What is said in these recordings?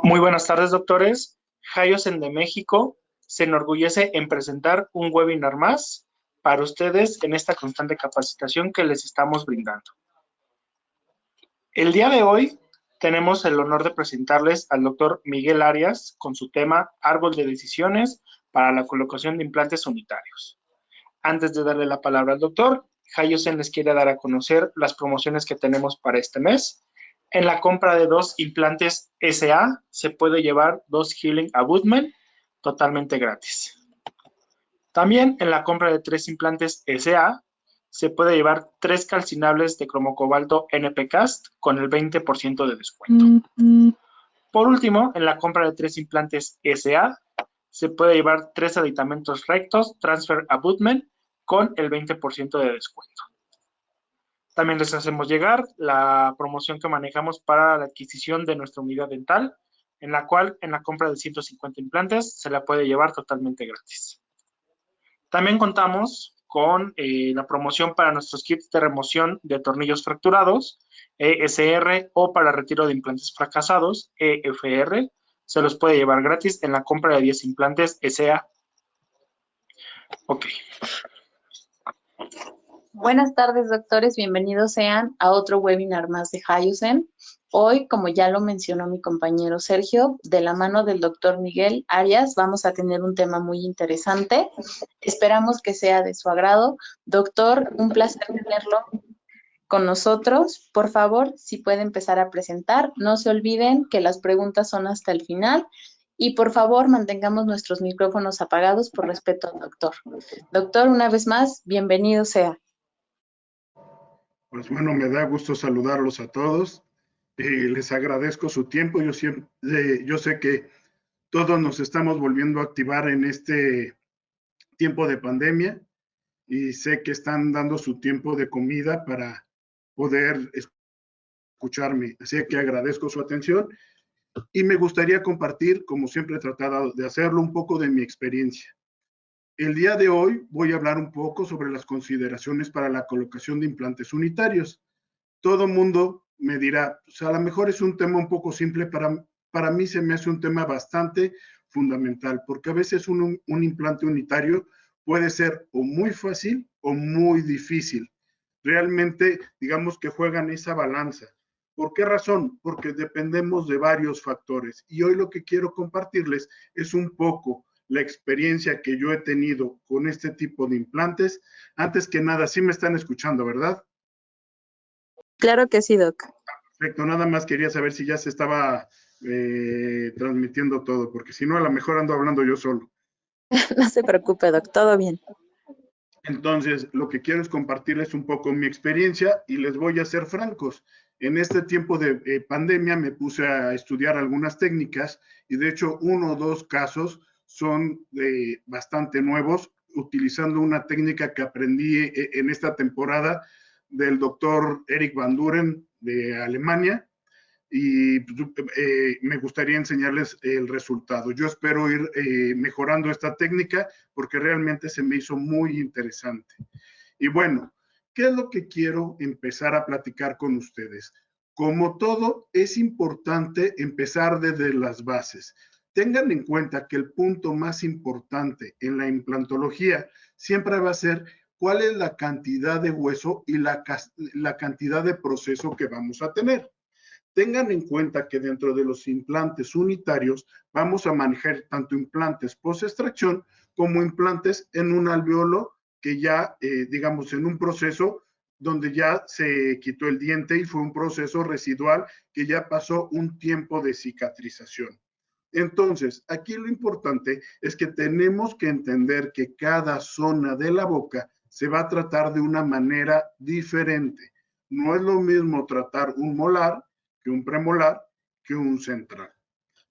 Muy buenas tardes, doctores. Hyosen de México se enorgullece en presentar un webinar más para ustedes en esta constante capacitación que les estamos brindando. El día de hoy tenemos el honor de presentarles al doctor Miguel Arias con su tema Árbol de Decisiones para la colocación de implantes unitarios. Antes de darle la palabra al doctor, Hyosen les quiere dar a conocer las promociones que tenemos para este mes. En la compra de 2 implantes SA se puede llevar 2 Healing Abutment totalmente gratis. También en la compra de 3 implantes SA se puede llevar 3 calcinables de cromocobalto NPCast con el 20% de descuento. Por último, en la compra de 3 implantes SA se puede llevar 3 aditamentos rectos Transfer Abutment con el 20% de descuento. También les hacemos llegar la promoción que manejamos para la adquisición de nuestra unidad dental, en la cual en la compra de 150 implantes se la puede llevar totalmente gratis. También contamos con la promoción para nuestros kits de remoción de tornillos fracturados, ESR, o para retiro de implantes fracasados, EFR. Se los puede llevar gratis en la compra de 10 implantes SA. Ok. Buenas tardes, doctores. Bienvenidos sean a otro webinar más de Hyosen. Hoy, como ya lo mencionó mi compañero Sergio, de la mano del doctor Miguel Arias, vamos a tener un tema muy interesante. Esperamos que sea de su agrado. Doctor, un placer tenerlo con nosotros. Por favor, si puede empezar a presentar. No se olviden que las preguntas son hasta el final. Y por favor, mantengamos nuestros micrófonos apagados por respeto al doctor. Doctor, una vez más, bienvenido sea. Pues bueno, me da gusto saludarlos a todos. Les agradezco su tiempo. Yo sé que todos nos estamos volviendo a activar en este tiempo de pandemia y sé que están dando su tiempo de comida para poder escucharme. Así que agradezco su atención y me gustaría compartir, como siempre he tratado de hacerlo, un poco de mi experiencia. El día de hoy voy a hablar un poco sobre las consideraciones para la colocación de implantes unitarios. Todo mundo me dirá, pues a lo mejor es un tema un poco simple, para mí se me hace un tema bastante fundamental, porque a veces un implante unitario puede ser o muy fácil o muy difícil. Realmente, digamos que juegan esa balanza. ¿Por qué razón? Porque dependemos de varios factores. Y hoy lo que quiero compartirles es un poco la experiencia que yo he tenido con este tipo de implantes. Antes que nada, sí me están escuchando, ¿verdad? Claro que sí, Doc. Perfecto, nada más quería saber si ya se estaba transmitiendo todo, porque si no, a lo mejor ando hablando yo solo. No se preocupe, Doc, todo bien. Entonces, lo que quiero es compartirles un poco mi experiencia y les voy a ser francos. En este tiempo de pandemia me puse a estudiar algunas técnicas y de hecho 1 o 2 casos son bastante nuevos, utilizando una técnica que aprendí en esta temporada del doctor Eric Van Duren de Alemania y me gustaría enseñarles el resultado. Yo espero ir mejorando esta técnica porque realmente se me hizo muy interesante. Y bueno, ¿qué es lo que quiero empezar a platicar con ustedes? Como todo, es importante empezar desde las bases. Tengan en cuenta que el punto más importante en la implantología siempre va a ser cuál es la cantidad de hueso y la cantidad de proceso que vamos a tener. Tengan en cuenta que dentro de los implantes unitarios vamos a manejar tanto implantes post-extracción como implantes en un alveolo que ya, digamos, en un proceso donde ya se quitó el diente y fue un proceso residual que ya pasó un tiempo de cicatrización. Entonces, aquí lo importante es que tenemos que entender que cada zona de la boca se va a tratar de una manera diferente. No es lo mismo tratar un molar que un premolar, que un central.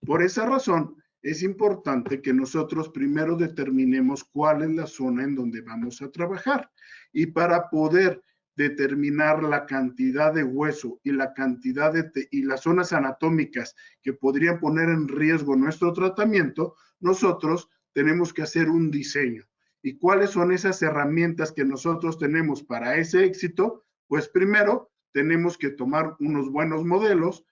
Por esa razón, es importante que nosotros primero determinemos cuál es la zona en donde vamos a trabajar. Y para poder determinar la cantidad de hueso y la cantidad y las zonas anatómicas que podrían poner en riesgo nuestro tratamiento, nosotros tenemos que hacer un diseño. ¿Y cuáles son esas herramientas que nosotros tenemos para ese éxito? Pues primero, tenemos que tomar unos buenos modelos,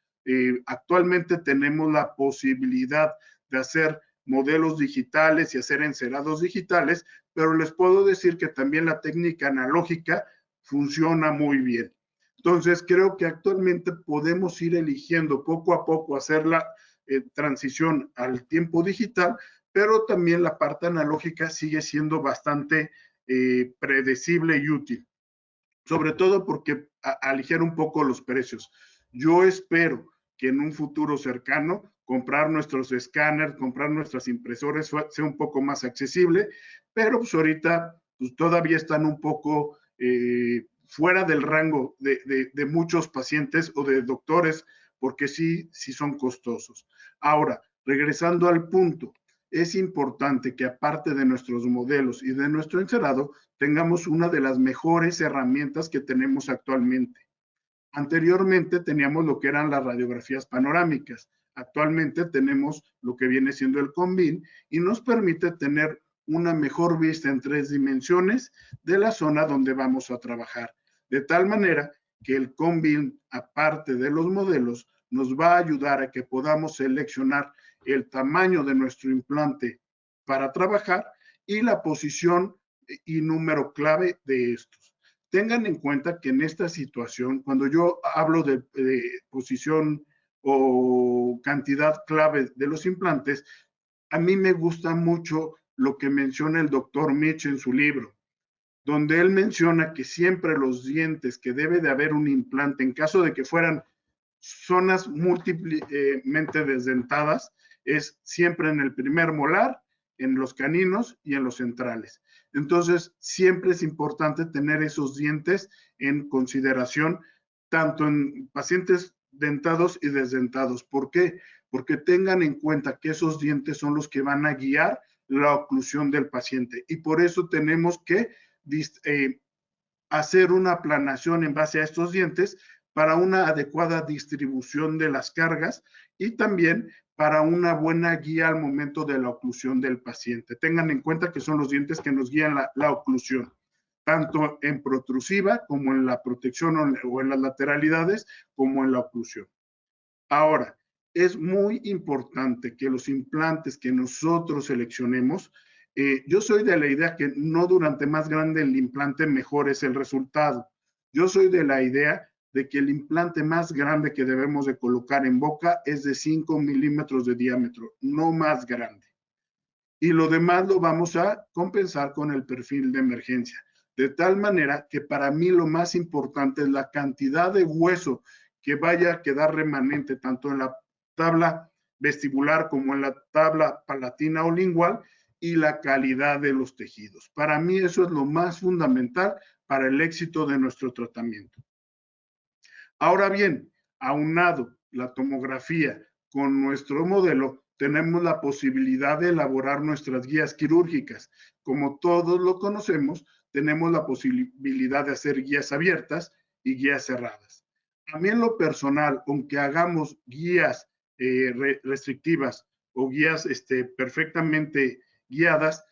Actualmente tenemos la posibilidad de hacer modelos digitales y hacer encerados digitales, pero les puedo decir que también la técnica analógica funciona muy bien. Entonces, creo que actualmente podemos ir eligiendo poco a poco hacer la transición al tiempo digital, pero también la parte analógica sigue siendo bastante predecible y útil, sobre todo porque aligera un poco los precios. Yo espero que en un futuro cercano comprar nuestros escáneres, comprar nuestras impresoras sea un poco más accesible, pero pues ahorita pues todavía están un poco fuera del rango de muchos pacientes o de doctores, porque sí son costosos. Ahora, regresando al punto, es importante que aparte de nuestros modelos y de nuestro encerado, tengamos una de las mejores herramientas que tenemos actualmente. Anteriormente teníamos lo que eran las radiografías panorámicas. Actualmente tenemos lo que viene siendo el Combin y nos permite tener una mejor vista en 3 dimensiones de la zona donde vamos a trabajar. De tal manera que el Combin, aparte de los modelos, nos va a ayudar a que podamos seleccionar el tamaño de nuestro implante para trabajar y la posición y número clave de estos. Tengan en cuenta que en esta situación, cuando yo hablo de posición o cantidad clave de los implantes, a mí me gusta mucho lo que menciona el doctor Mitch en su libro, donde él menciona que siempre los dientes que debe de haber un implante, en caso de que fueran zonas múltiplemente desdentadas, es siempre en el primer molar, en los caninos y en los centrales. Entonces, siempre es importante tener esos dientes en consideración, tanto en pacientes dentados y desdentados. ¿Por qué? Porque tengan en cuenta que esos dientes son los que van a guiar la oclusión del paciente. Y por eso tenemos que hacer una planación en base a estos dientes para una adecuada distribución de las cargas y también para una buena guía al momento de la oclusión del paciente. Tengan en cuenta que son los dientes que nos guían la oclusión, tanto en protrusiva como en la protección o en las lateralidades, como en la oclusión. Ahora, es muy importante que los implantes que nosotros seleccionemos, yo soy de la idea que no durante más grande el implante, mejor es el resultado. Yo soy de la idea de que el implante más grande que debemos de colocar en boca es de 5 milímetros de diámetro, no más grande. Y lo demás lo vamos a compensar con el perfil de emergencia. De tal manera que para mí lo más importante es la cantidad de hueso que vaya a quedar remanente tanto en la tabla vestibular como en la tabla palatina o lingual y la calidad de los tejidos. Para mí eso es lo más fundamental para el éxito de nuestro tratamiento. Ahora bien, aunado la tomografía con nuestro modelo, tenemos la posibilidad de elaborar nuestras guías quirúrgicas. Como todos lo conocemos, tenemos la posibilidad de hacer guías abiertas y guías cerradas. A mí en lo personal, aunque hagamos guías restrictivas o guías perfectamente guiadas,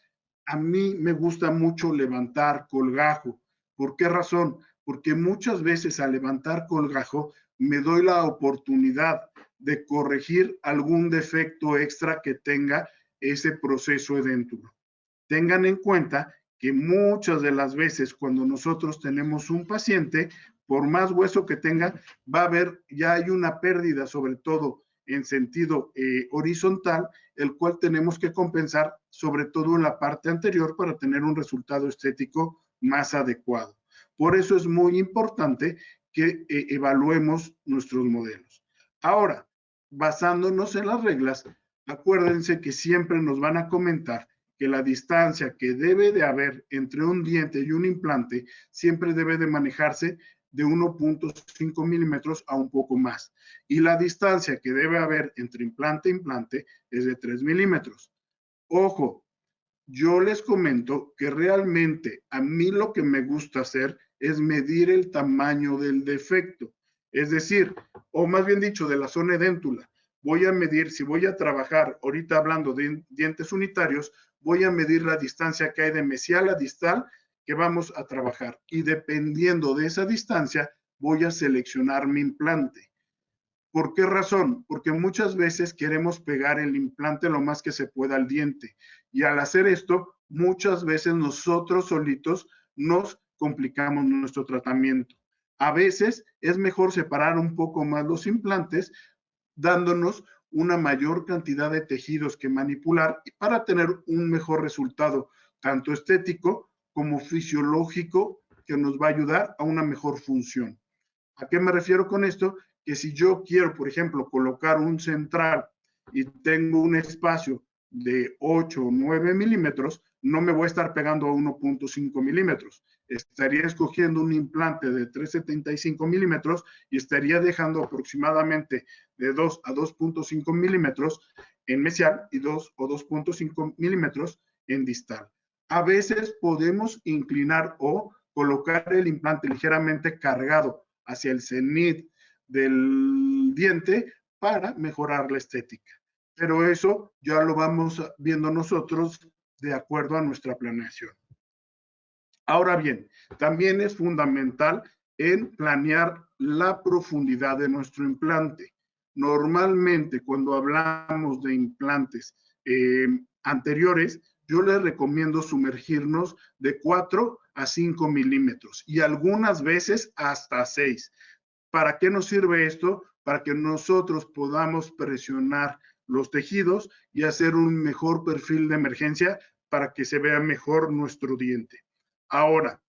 a mí me gusta mucho levantar colgajo. ¿Por qué razón? Porque muchas veces al levantar colgajo me doy la oportunidad de corregir algún defecto extra que tenga ese proceso edéntulo. Tengan en cuenta que muchas de las veces cuando nosotros tenemos un paciente, por más hueso que tenga, va a haber, ya hay una pérdida, sobre todo en sentido horizontal, el cual tenemos que compensar, sobre todo en la parte anterior, para tener un resultado estético más adecuado. Por eso es muy importante que evaluemos nuestros modelos. Ahora, basándonos en las reglas, acuérdense que siempre nos van a comentar que la distancia que debe de haber entre un diente y un implante siempre debe de manejarse de 1.5 milímetros a un poco más. Y la distancia que debe haber entre implante e implante es de 3 milímetros. Ojo, yo les comento que realmente a mí lo que me gusta hacer es medir el tamaño del defecto. Es decir, o más bien dicho, de la zona edéntula. Voy a medir, si voy a trabajar, ahorita hablando de dientes unitarios, voy a medir la distancia que hay de mesial a distal que vamos a trabajar. Y dependiendo de esa distancia, voy a seleccionar mi implante. ¿Por qué razón? Porque muchas veces queremos pegar el implante lo más que se pueda al diente y al hacer esto, muchas veces nosotros solitos nos complicamos nuestro tratamiento. A veces es mejor separar un poco más los implantes, dándonos una mayor cantidad de tejidos que manipular para tener un mejor resultado, tanto estético como fisiológico, que nos va a ayudar a una mejor función. ¿A qué me refiero con esto? Que si yo quiero, por ejemplo, colocar un central y tengo un espacio de 8 o 9 milímetros, no me voy a estar pegando a 1.5 milímetros. Estaría escogiendo un implante de 3.75 milímetros y estaría dejando aproximadamente de 2 a 2.5 milímetros en mesial y 2 o 2.5 milímetros en distal. A veces podemos inclinar o colocar el implante ligeramente cargado hacia el cenit del diente para mejorar la estética. Pero eso ya lo vamos viendo nosotros de acuerdo a nuestra planeación. Ahora bien, también es fundamental en planear la profundidad de nuestro implante. Normalmente, cuando hablamos de implantes anteriores, yo les recomiendo sumergirnos de 4 a 5 milímetros y algunas veces hasta 6. ¿Para qué nos sirve esto? Para que nosotros podamos presionar los tejidos y hacer un mejor perfil de emergencia para que se vea mejor nuestro diente. Ahora,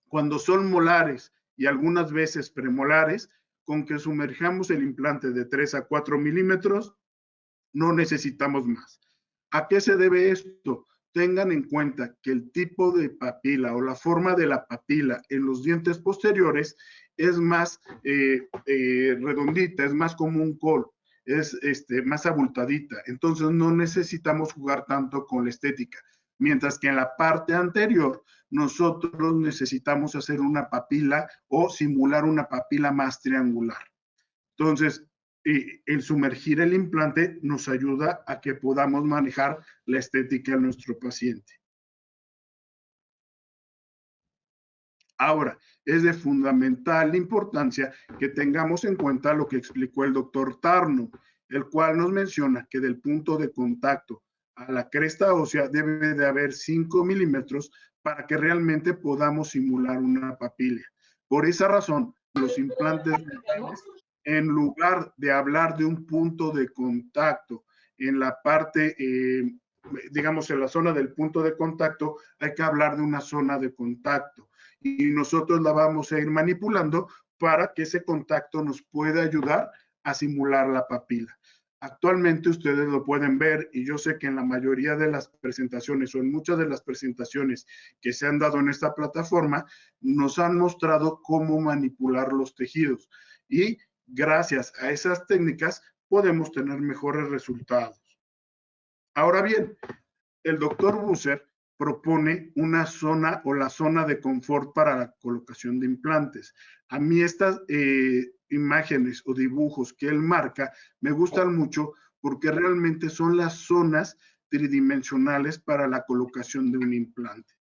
cuando son molares y algunas veces premolares, con que sumerjamos el implante de 3 a 4 milímetros, no necesitamos más. ¿A qué se debe esto? Tengan en cuenta que el tipo de papila o la forma de la papila en los dientes posteriores es más redondita, es más como un col, es más abultadita. Entonces no necesitamos jugar tanto con la estética. Mientras que en la parte anterior nosotros necesitamos hacer una papila o simular una papila más triangular. Entonces, el sumergir el implante nos ayuda a que podamos manejar la estética de nuestro paciente. Ahora, es de fundamental importancia que tengamos en cuenta lo que explicó el doctor Tarno, el cual nos menciona que del punto de contacto a la cresta ósea debe de haber 5 milímetros para que realmente podamos simular una papila. Por esa razón, los implantes en lugar de hablar de un punto de contacto en la parte, digamos, en la zona del punto de contacto, hay que hablar de una zona de contacto. Y nosotros la vamos a ir manipulando para que ese contacto nos pueda ayudar a simular la papila. Actualmente ustedes lo pueden ver y yo sé que en la mayoría de las presentaciones o en muchas de las presentaciones que se han dado en esta plataforma, nos han mostrado cómo manipular los tejidos. Y gracias a esas técnicas podemos tener mejores resultados. Ahora bien, el doctor Busser propone una zona o la zona de confort para la colocación de implantes. A mí estas imágenes o dibujos que él marca me gustan mucho porque realmente son las zonas tridimensionales para la colocación de un implante.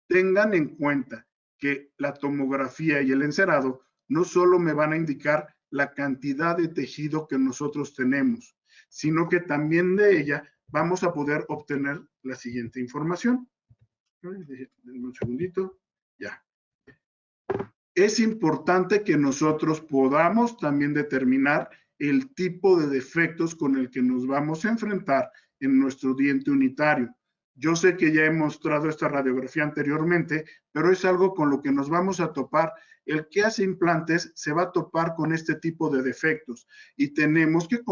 Tengan en cuenta que la tomografía y el encerado no solo me van a indicar la cantidad de tejido que nosotros tenemos, sino que también de ella vamos a poder obtener la siguiente información. Denme un segundito. Ya. Es importante que nosotros podamos también determinar el tipo de defectos con el que nos vamos a enfrentar en nuestro diente unitario. Yo sé que ya he mostrado esta radiografía anteriormente, pero es algo con lo que nos vamos a topar. El que hace implantes se va a topar con este tipo de defectos y tenemos que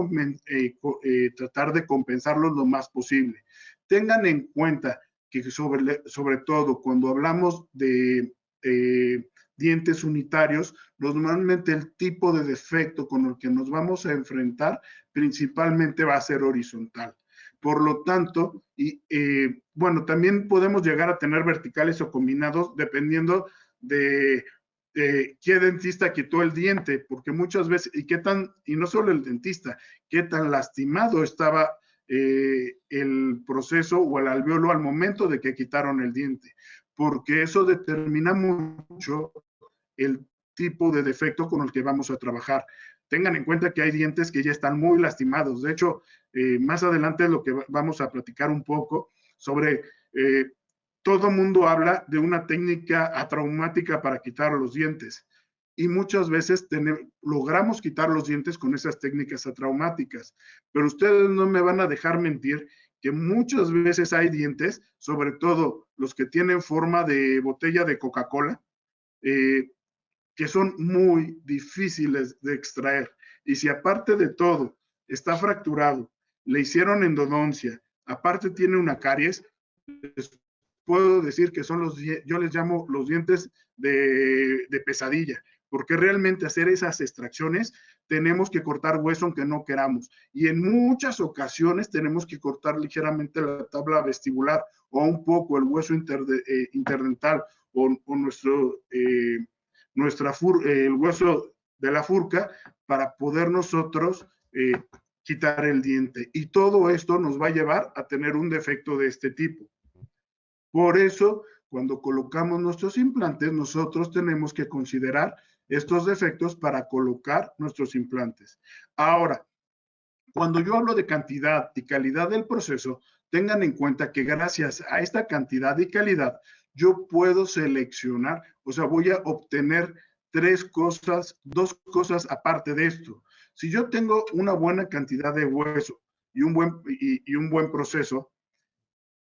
tratar de compensarlos lo más posible. Tengan en cuenta que sobre todo cuando hablamos de dientes unitarios, normalmente el tipo de defecto con el que nos vamos a enfrentar principalmente va a ser horizontal. Por lo tanto, bueno, también podemos llegar a tener verticales o combinados dependiendo de qué dentista quitó el diente, porque muchas veces, y no solo el dentista, qué tan lastimado estaba el proceso o el alveolo al momento de que quitaron el diente, porque eso determina mucho el tipo de defecto con el que vamos a trabajar. Tengan en cuenta que hay dientes que ya están muy lastimados. De hecho, más adelante es lo que vamos a platicar un poco sobre, todo mundo habla de una técnica atraumática para quitar los dientes. Y muchas veces logramos quitar los dientes con esas técnicas atraumáticas. Pero ustedes no me van a dejar mentir que muchas veces hay dientes, sobre todo los que tienen forma de botella de Coca-Cola, que son muy difíciles de extraer. Y si aparte de todo está fracturado, le hicieron endodoncia, aparte tiene una caries, les puedo decir que son yo les llamo los dientes de pesadilla, porque realmente hacer esas extracciones tenemos que cortar hueso aunque no queramos. Y en muchas ocasiones tenemos que cortar ligeramente la tabla vestibular o un poco el hueso interdental o el hueso de la furca para poder nosotros quitar el diente. Y todo esto nos va a llevar a tener un defecto de este tipo. Por eso, cuando colocamos nuestros implantes, nosotros tenemos que considerar estos defectos para colocar nuestros implantes. Ahora, cuando yo hablo de cantidad y calidad del proceso, tengan en cuenta que gracias a esta cantidad y calidad, yo puedo seleccionar, o sea, voy a obtener dos cosas aparte de esto. Si yo tengo una buena cantidad de hueso y un buen proceso,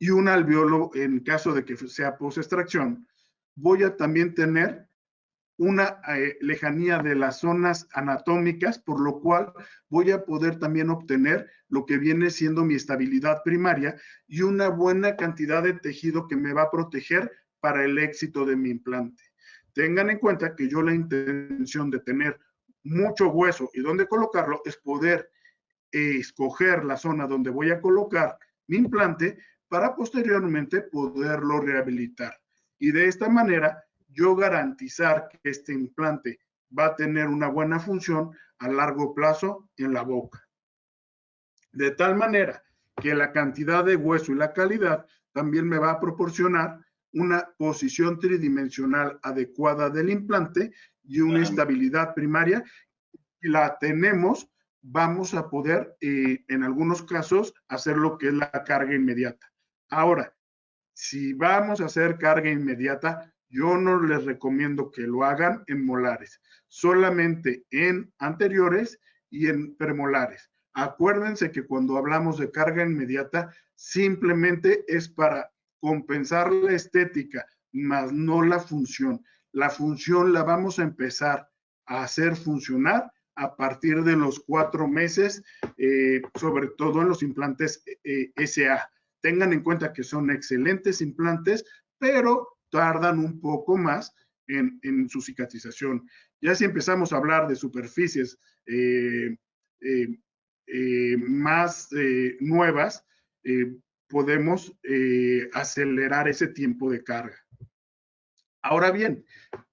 y un alveolo en caso de que sea post-extracción, voy a también tener una lejanía de las zonas anatómicas, por lo cual voy a poder también obtener lo que viene siendo mi estabilidad primaria y una buena cantidad de tejido que me va a proteger para el éxito de mi implante. Tengan en cuenta que yo la intención de tener mucho hueso y dónde colocarlo es poder escoger la zona donde voy a colocar mi implante para posteriormente poderlo rehabilitar. Y de esta manera yo garantizar que este implante va a tener una buena función a largo plazo en la boca. De tal manera que la cantidad de hueso y la calidad también me va a proporcionar una posición tridimensional adecuada del implante y una estabilidad primaria. Si la tenemos, vamos a poder, en algunos casos, hacer lo que es la carga inmediata. Ahora, si vamos a hacer carga inmediata, yo no les recomiendo que lo hagan en molares, solamente en anteriores y en premolares. Acuérdense que cuando hablamos de carga inmediata, simplemente es para compensar la estética, más no la función. La función la vamos a empezar a hacer funcionar a partir de los 4 meses, sobre todo en los implantes SA. Tengan en cuenta que son excelentes implantes, pero tardan un poco más en su cicatrización. Ya si empezamos a hablar de superficies más nuevas, podemos acelerar ese tiempo de carga. Ahora bien,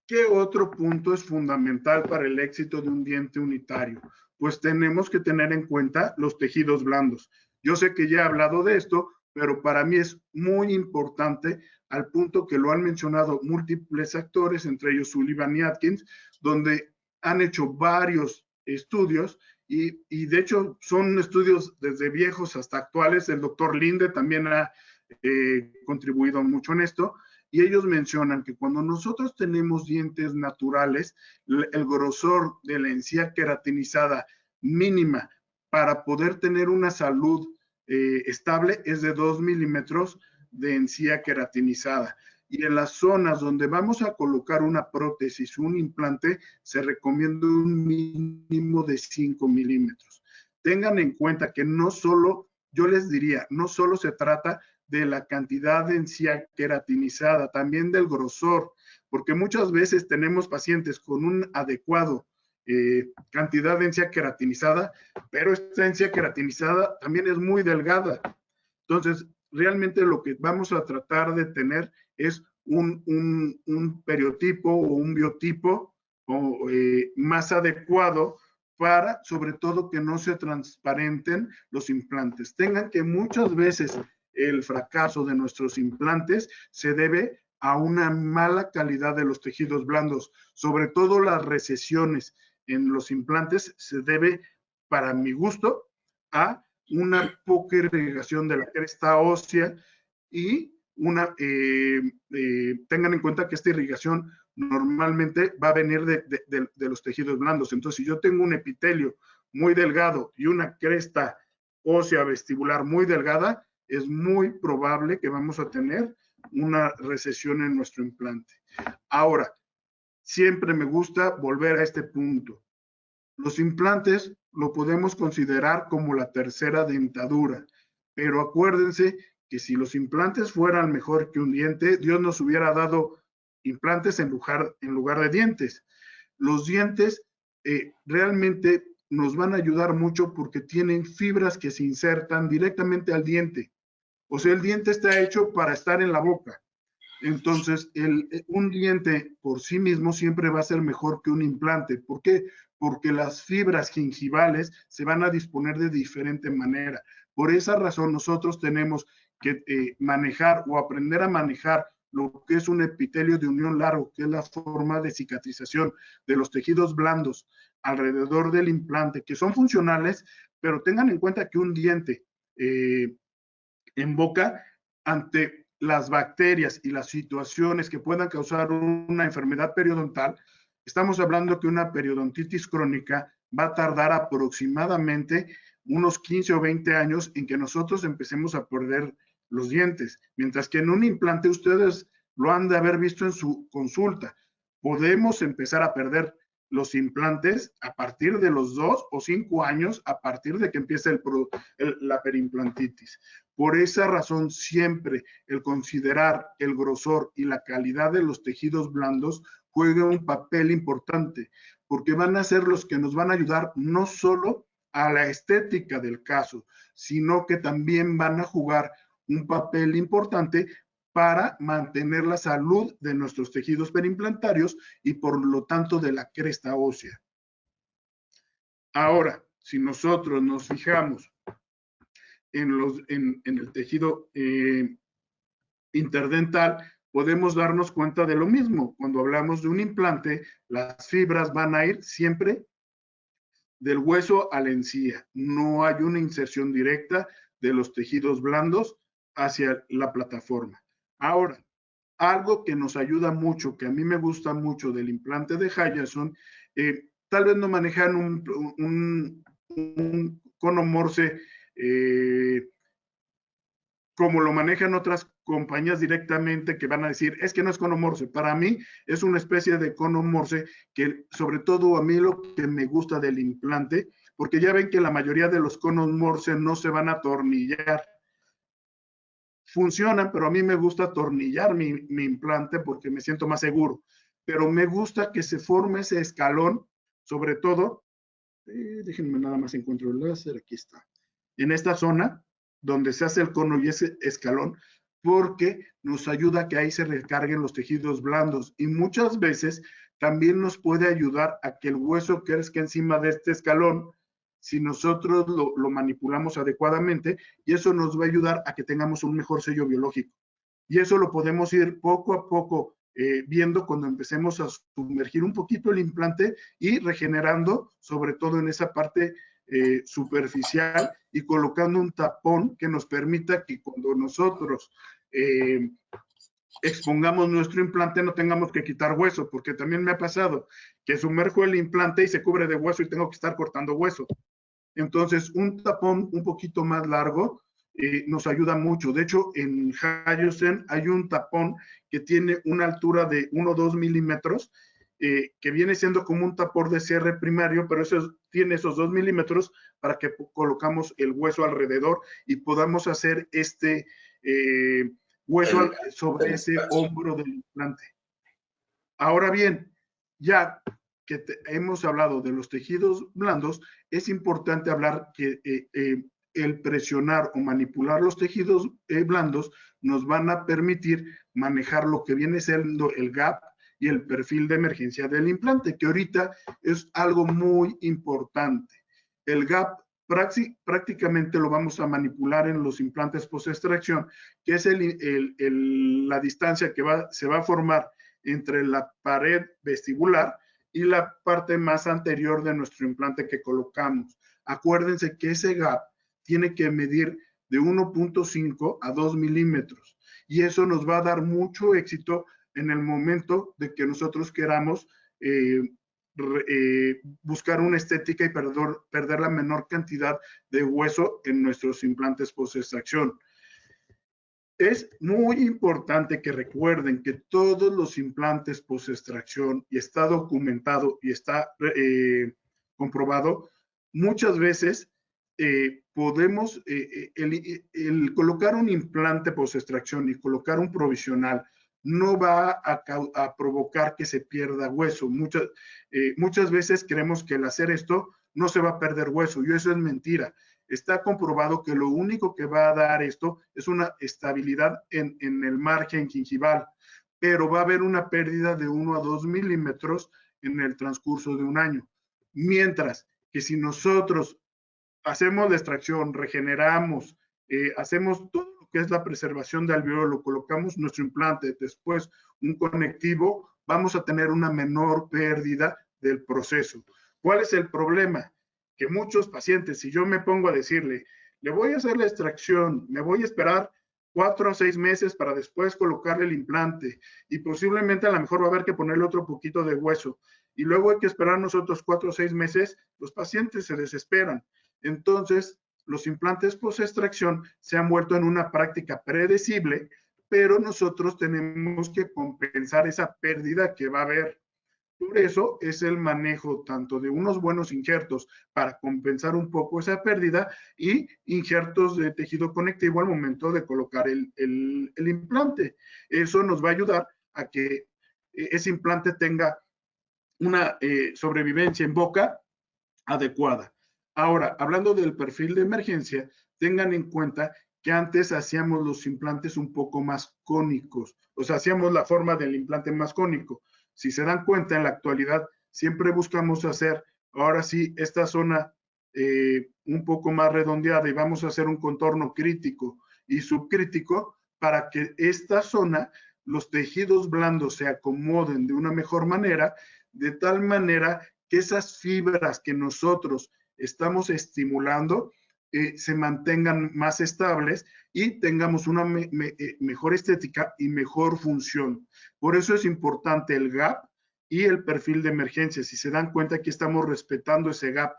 ¿qué otro punto es fundamental para el éxito de un diente unitario? Pues tenemos que tener en cuenta los tejidos blandos. Yo sé que ya he hablado de esto, pero para mí es muy importante al punto que lo han mencionado múltiples actores, entre ellos Sullivan y Atkins, donde han hecho varios estudios y de hecho son estudios desde viejos hasta actuales. El doctor Linde también ha contribuido mucho en esto. Y ellos mencionan que cuando nosotros tenemos dientes naturales, el grosor de la encía queratinizada mínima para poder tener una salud estable es de 2 milímetros de encía queratinizada. Y en las zonas donde vamos a colocar una prótesis, un implante, se recomienda un mínimo de 5 milímetros. Tengan en cuenta que no solo, yo les diría, no solo se trata de la cantidad de encía queratinizada, también del grosor, porque muchas veces tenemos pacientes con un adecuado cantidad de encía queratinizada, pero esta encía queratinizada también es muy delgada. Entonces, realmente lo que vamos a tratar de tener es un periotipo o un biotipo más adecuado para, sobre todo, que no se transparenten los implantes. Tengan que muchas veces el fracaso de nuestros implantes se debe a una mala calidad de los tejidos blandos, sobre todo las recesiones en los implantes se debe, para mi gusto, a una poca irrigación de la cresta ósea y tengan en cuenta que esta irrigación normalmente va a venir de los tejidos blandos. Entonces, si yo tengo un epitelio muy delgado y una cresta ósea vestibular muy delgada, es muy probable que vamos a tener una recesión en nuestro implante. Ahora, siempre me gusta volver a este punto. Los implantes lo podemos considerar como la tercera dentadura, pero acuérdense que si los implantes fueran mejor que un diente, Dios nos hubiera dado implantes en lugar de dientes. Los dientes realmente nos van a ayudar mucho porque tienen fibras que se insertan directamente al diente. O sea, el diente está hecho para estar en la boca. Entonces, un diente por sí mismo siempre va a ser mejor que un implante. ¿Por qué? Porque las fibras gingivales se van a disponer de diferente manera. Por esa razón, nosotros tenemos que manejar o aprender a manejar lo que es un epitelio de unión largo, que es la forma de cicatrización de los tejidos blandos alrededor del implante, que son funcionales, pero tengan en cuenta que un diente en boca, ante las bacterias y las situaciones que puedan causar una enfermedad periodontal, estamos hablando que una periodontitis crónica va a tardar aproximadamente unos 15 o 20 años en que nosotros empecemos a perder los dientes, mientras que en un implante ustedes lo han de haber visto en su consulta. Podemos empezar a perder los implantes a partir de los 2 o 5 años, a partir de que empiece la perimplantitis. Por esa razón, siempre el considerar el grosor y la calidad de los tejidos blandos juega un papel importante, porque van a ser los que nos van a ayudar no solo a la estética del caso, sino que también van a jugar un papel importante para mantener la salud de nuestros tejidos perimplantarios y por lo tanto de la cresta ósea. Ahora, si nosotros nos fijamos en el tejido interdental, podemos darnos cuenta de lo mismo. Cuando hablamos de un implante, las fibras van a ir siempre del hueso a la encía. No hay una inserción directa de los tejidos blandos hacia la plataforma. Ahora, algo que nos ayuda mucho, que a mí me gusta mucho del implante de Hyacin, tal vez no manejan un cono Morse como lo manejan otras compañías directamente, que van a decir, es que no es cono Morse. Para mí es una especie de cono Morse que, sobre todo a mí, lo que me gusta del implante, porque ya ven que la mayoría de los conos Morse no se van a atornillar. Funcionan, pero a mí me gusta atornillar mi implante porque me siento más seguro. Pero me gusta que se forme ese escalón, sobre todo, déjenme nada más encuentro el láser, aquí está, en esta zona donde se hace el cono y ese escalón, porque nos ayuda a que ahí se recarguen los tejidos blandos y muchas veces también nos puede ayudar a que el hueso crezca encima de este escalón si nosotros lo manipulamos adecuadamente, y eso nos va a ayudar a que tengamos un mejor sello biológico. Y eso lo podemos ir poco a poco viendo cuando empecemos a sumergir un poquito el implante y regenerando, sobre todo en esa parte superficial, y colocando un tapón que nos permita que cuando nosotros expongamos nuestro implante no tengamos que quitar hueso, porque también me ha pasado que sumerjo el implante y se cubre de hueso y tengo que estar cortando hueso. Entonces, un tapón un poquito más largo nos ayuda mucho. De hecho, en Hyacin hay un tapón que tiene una altura de 1 o 2 milímetros, que viene siendo como un tapón de cierre primario, pero tiene esos 2 milímetros para que colocamos el hueso alrededor y podamos hacer este hueso sobre ese hombro del implante. Ahora bien, ya que hemos hablado de los tejidos blandos, es importante hablar que el presionar o manipular los tejidos blandos nos van a permitir manejar lo que viene siendo el gap y el perfil de emergencia del implante, que ahorita es algo muy importante. El gap prácticamente lo vamos a manipular en los implantes post-extracción, que es la distancia que se va a formar entre la pared vestibular y la parte más anterior de nuestro implante que colocamos. Acuérdense que ese gap tiene que medir de 1.5 a 2 milímetros y eso nos va a dar mucho éxito en el momento de que nosotros queramos buscar una estética y perder la menor cantidad de hueso en nuestros implantes post-extracción. Es muy importante que recuerden que todos los implantes post-extracción, y está documentado y está comprobado, muchas veces podemos, el colocar un implante post-extracción y colocar un provisional no va a provocar que se pierda hueso. Muchas veces creemos que al hacer esto no se va a perder hueso, y eso es mentira. Está comprobado que lo único que va a dar esto es una estabilidad en el margen gingival, pero va a haber una pérdida de 1 a 2 milímetros en el transcurso de un año. Mientras que si nosotros hacemos la extracción, regeneramos, hacemos todo lo que es la preservación de alveolo, colocamos nuestro implante, después un conectivo, vamos a tener una menor pérdida del proceso. ¿Cuál es el problema? Que muchos pacientes, si yo me pongo a decirle, le voy a hacer la extracción, me voy a esperar 4 a 6 meses para después colocarle el implante y posiblemente a lo mejor va a haber que ponerle otro poquito de hueso y luego hay que esperar nosotros 4 o 6 meses, los pacientes se desesperan. Entonces, los implantes post-extracción se han vuelto en una práctica predecible, pero nosotros tenemos que compensar esa pérdida que va a haber. Por eso es el manejo tanto de unos buenos injertos para compensar un poco esa pérdida y injertos de tejido conectivo al momento de colocar el implante. Eso nos va a ayudar a que ese implante tenga una sobrevivencia en boca adecuada. Ahora, hablando del perfil de emergencia, tengan en cuenta que antes hacíamos los implantes un poco más cónicos, o sea, hacíamos la forma del implante más cónico. Si se dan cuenta, en la actualidad siempre buscamos hacer, ahora sí, esta zona un poco más redondeada y vamos a hacer un contorno crítico y subcrítico para que esta zona, los tejidos blandos se acomoden de una mejor manera, de tal manera que esas fibras que nosotros estamos estimulando se mantengan más estables y tengamos una mejor estética y mejor función. Por eso es importante el gap y el perfil de emergencia. Si se dan cuenta, aquí estamos respetando ese gap.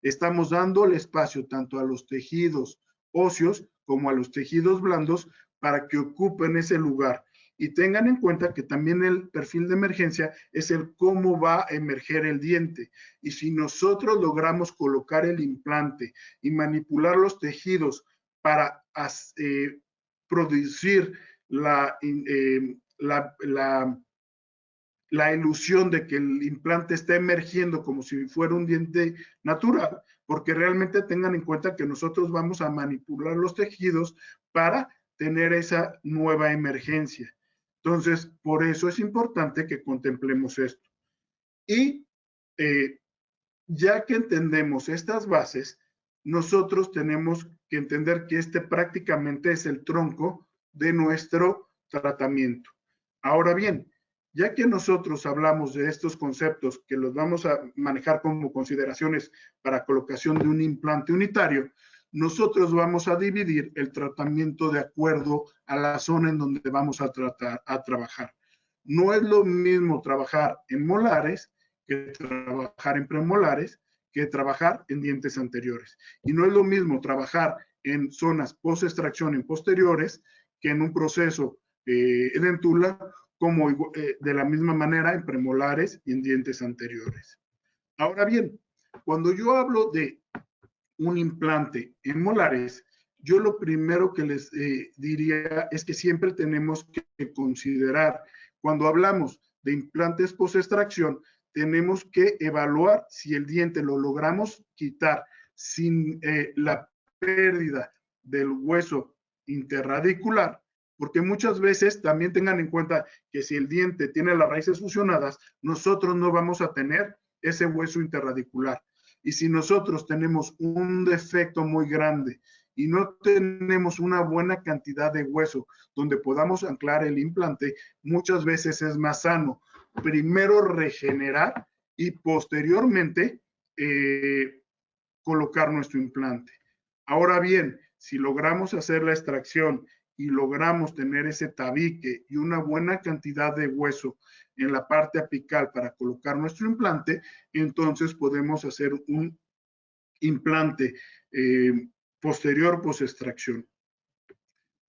Estamos dando el espacio tanto a los tejidos óseos como a los tejidos blandos para que ocupen ese lugar. Y tengan en cuenta que también el perfil de emergencia es el cómo va a emerger el diente. Y si nosotros logramos colocar el implante y manipular los tejidos para producir la ilusión de que el implante está emergiendo como si fuera un diente natural, porque realmente tengan en cuenta que nosotros vamos a manipular los tejidos para tener esa nueva emergencia. Entonces, por eso es importante que contemplemos esto. Y ya que entendemos estas bases, nosotros tenemos que entender que este prácticamente es el tronco de nuestro tratamiento. Ahora bien, ya que nosotros hablamos de estos conceptos que los vamos a manejar como consideraciones para colocación de un implante unitario, nosotros vamos a dividir el tratamiento de acuerdo a la zona en donde vamos a trabajar. No es lo mismo trabajar en molares que trabajar en premolares, que trabajar en dientes anteriores. Y no es lo mismo trabajar en zonas post-extracción en posteriores que en un proceso dentula, como de la misma manera en premolares y en dientes anteriores. Ahora bien, cuando yo hablo de un implante en molares, yo lo primero que les diría es que siempre tenemos que considerar, cuando hablamos de implantes post-extracción, tenemos que evaluar si el diente lo logramos quitar sin la pérdida del hueso interradicular, porque muchas veces también tengan en cuenta que si el diente tiene las raíces fusionadas, nosotros no vamos a tener ese hueso interradicular. Y si nosotros tenemos un defecto muy grande y no tenemos una buena cantidad de hueso donde podamos anclar el implante, muchas veces es más sano primero regenerar y posteriormente colocar nuestro implante. Ahora bien, si logramos hacer la extracción y logramos tener ese tabique y una buena cantidad de hueso en la parte apical para colocar nuestro implante, entonces podemos hacer un implante posterior post-extracción.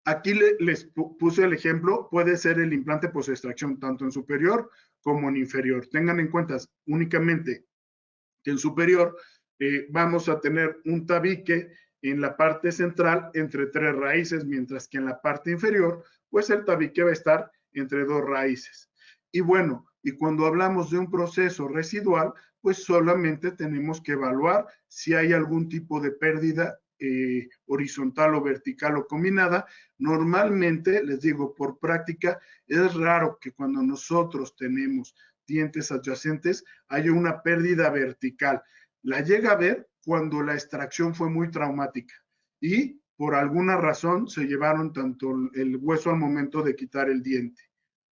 Aquí les puse el ejemplo, puede ser el implante post-extracción tanto en superior como en inferior. Tengan en cuenta únicamente que en superior vamos a tener un tabique en la parte central entre 3 raíces, mientras que en la parte inferior, pues el tabique va a estar entre 2 raíces. Y bueno, y cuando hablamos de un proceso residual, pues solamente tenemos que evaluar si hay algún tipo de pérdida horizontal o vertical o combinada. Normalmente, les digo, por práctica, es raro que cuando nosotros tenemos dientes adyacentes haya una pérdida vertical. La llega a ver cuando la extracción fue muy traumática y por alguna razón se llevaron tanto el hueso al momento de quitar el diente.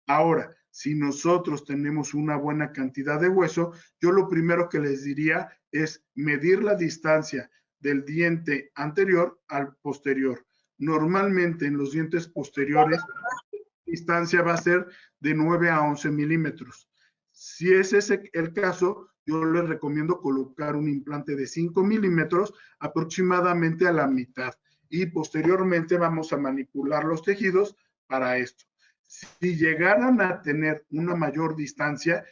Ahora, si nosotros tenemos una buena cantidad de hueso, yo lo primero que les diría es medir la distancia del diente anterior al posterior. Normalmente en los dientes posteriores, la distancia va a ser de 9 a 11 milímetros. Si ese es el caso, yo les recomiendo colocar un implante de 5 milímetros aproximadamente a la mitad y posteriormente vamos a manipular los tejidos para esto. Si llegaran a tener una mayor distancia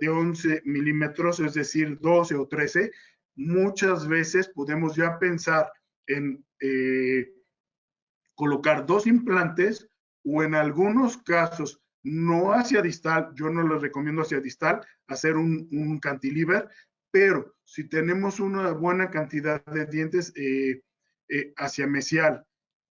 de 11 milímetros, es decir, 12 o 13, muchas veces podemos ya pensar en colocar 2 implantes o en algunos casos no hacia distal, yo no les recomiendo hacia distal, hacer un cantilever, pero si tenemos una buena cantidad de dientes hacia mesial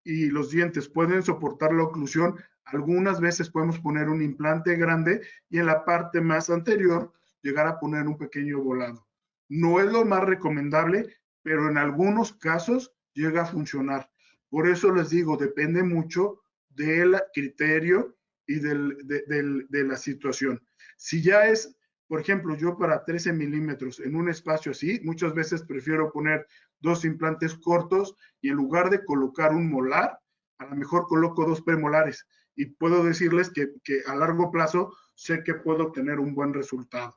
y los dientes pueden soportar la oclusión, algunas veces podemos poner un implante grande y en la parte más anterior llegar a poner un pequeño volado. No es lo más recomendable, pero en algunos casos llega a funcionar. Por eso les digo, depende mucho del criterio y de la situación. Si ya es, por ejemplo, yo para 13 milímetros en un espacio así, muchas veces prefiero poner 2 implantes cortos y en lugar de colocar un molar, a lo mejor coloco 2 premolares y puedo decirles que a largo plazo sé que puedo obtener un buen resultado.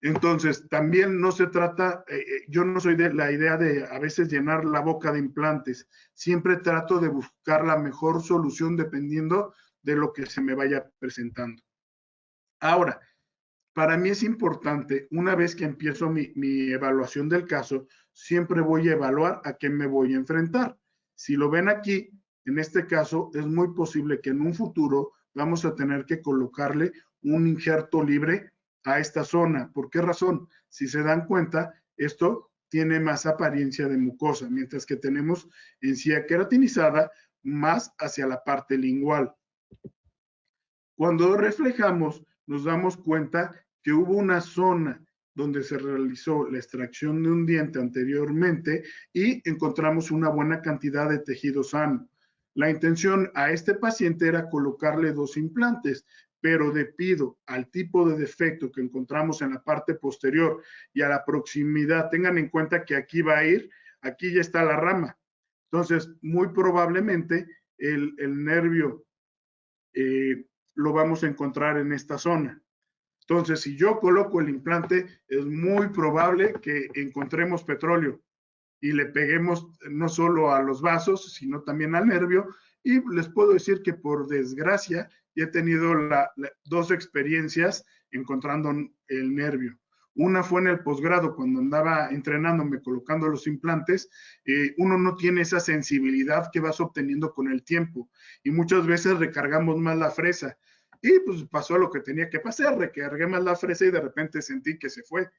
Entonces, también no se trata, yo no soy de la idea de a veces llenar la boca de implantes. Siempre trato de buscar la mejor solución dependiendo de lo que se me vaya presentando. Ahora, para mí es importante, una vez que empiezo mi evaluación del caso, siempre voy a evaluar a qué me voy a enfrentar. Si lo ven aquí, en este caso, es muy posible que en un futuro vamos a tener que colocarle un injerto libre a esta zona. ¿Por qué razón? Si se dan cuenta, esto tiene más apariencia de mucosa, mientras que tenemos encía queratinizada más hacia la parte lingual. Cuando reflejamos, nos damos cuenta que hubo una zona donde se realizó la extracción de un diente anteriormente y encontramos una buena cantidad de tejido sano. La intención a este paciente era colocarle 2 implantes, pero debido al tipo de defecto que encontramos en la parte posterior y a la proximidad, tengan en cuenta que aquí va a ir, aquí ya está la rama. Entonces, muy probablemente el nervio lo vamos a encontrar en esta zona. Entonces, si yo coloco el implante, es muy probable que encontremos petróleo y le peguemos no solo a los vasos, sino también al nervio. Y les puedo decir que por desgracia he tenido 2 experiencias encontrando el nervio. Una fue en el posgrado, cuando andaba entrenándome, colocando los implantes. Uno no tiene esa sensibilidad que vas obteniendo con el tiempo y muchas veces recargamos más la fresa. Y pues pasó lo que tenía que pasar, recargué más la fresa y de repente sentí que se fue.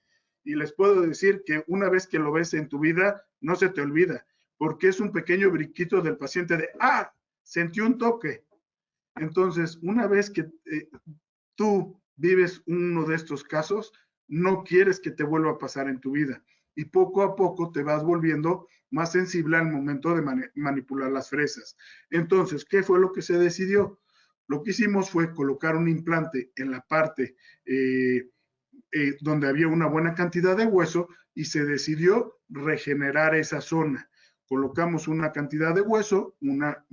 Y les puedo decir que una vez que lo ves en tu vida, no se te olvida, porque es un pequeño briquito del paciente de, sentí un toque. Entonces, una vez que tú vives uno de estos casos, no quieres que te vuelva a pasar en tu vida. Y poco a poco te vas volviendo más sensible al momento de manipular las fresas. Entonces, ¿qué fue lo que se decidió? Lo que hicimos fue colocar un implante en la parte donde había una buena cantidad de hueso y se decidió regenerar esa zona. Colocamos una cantidad de hueso, una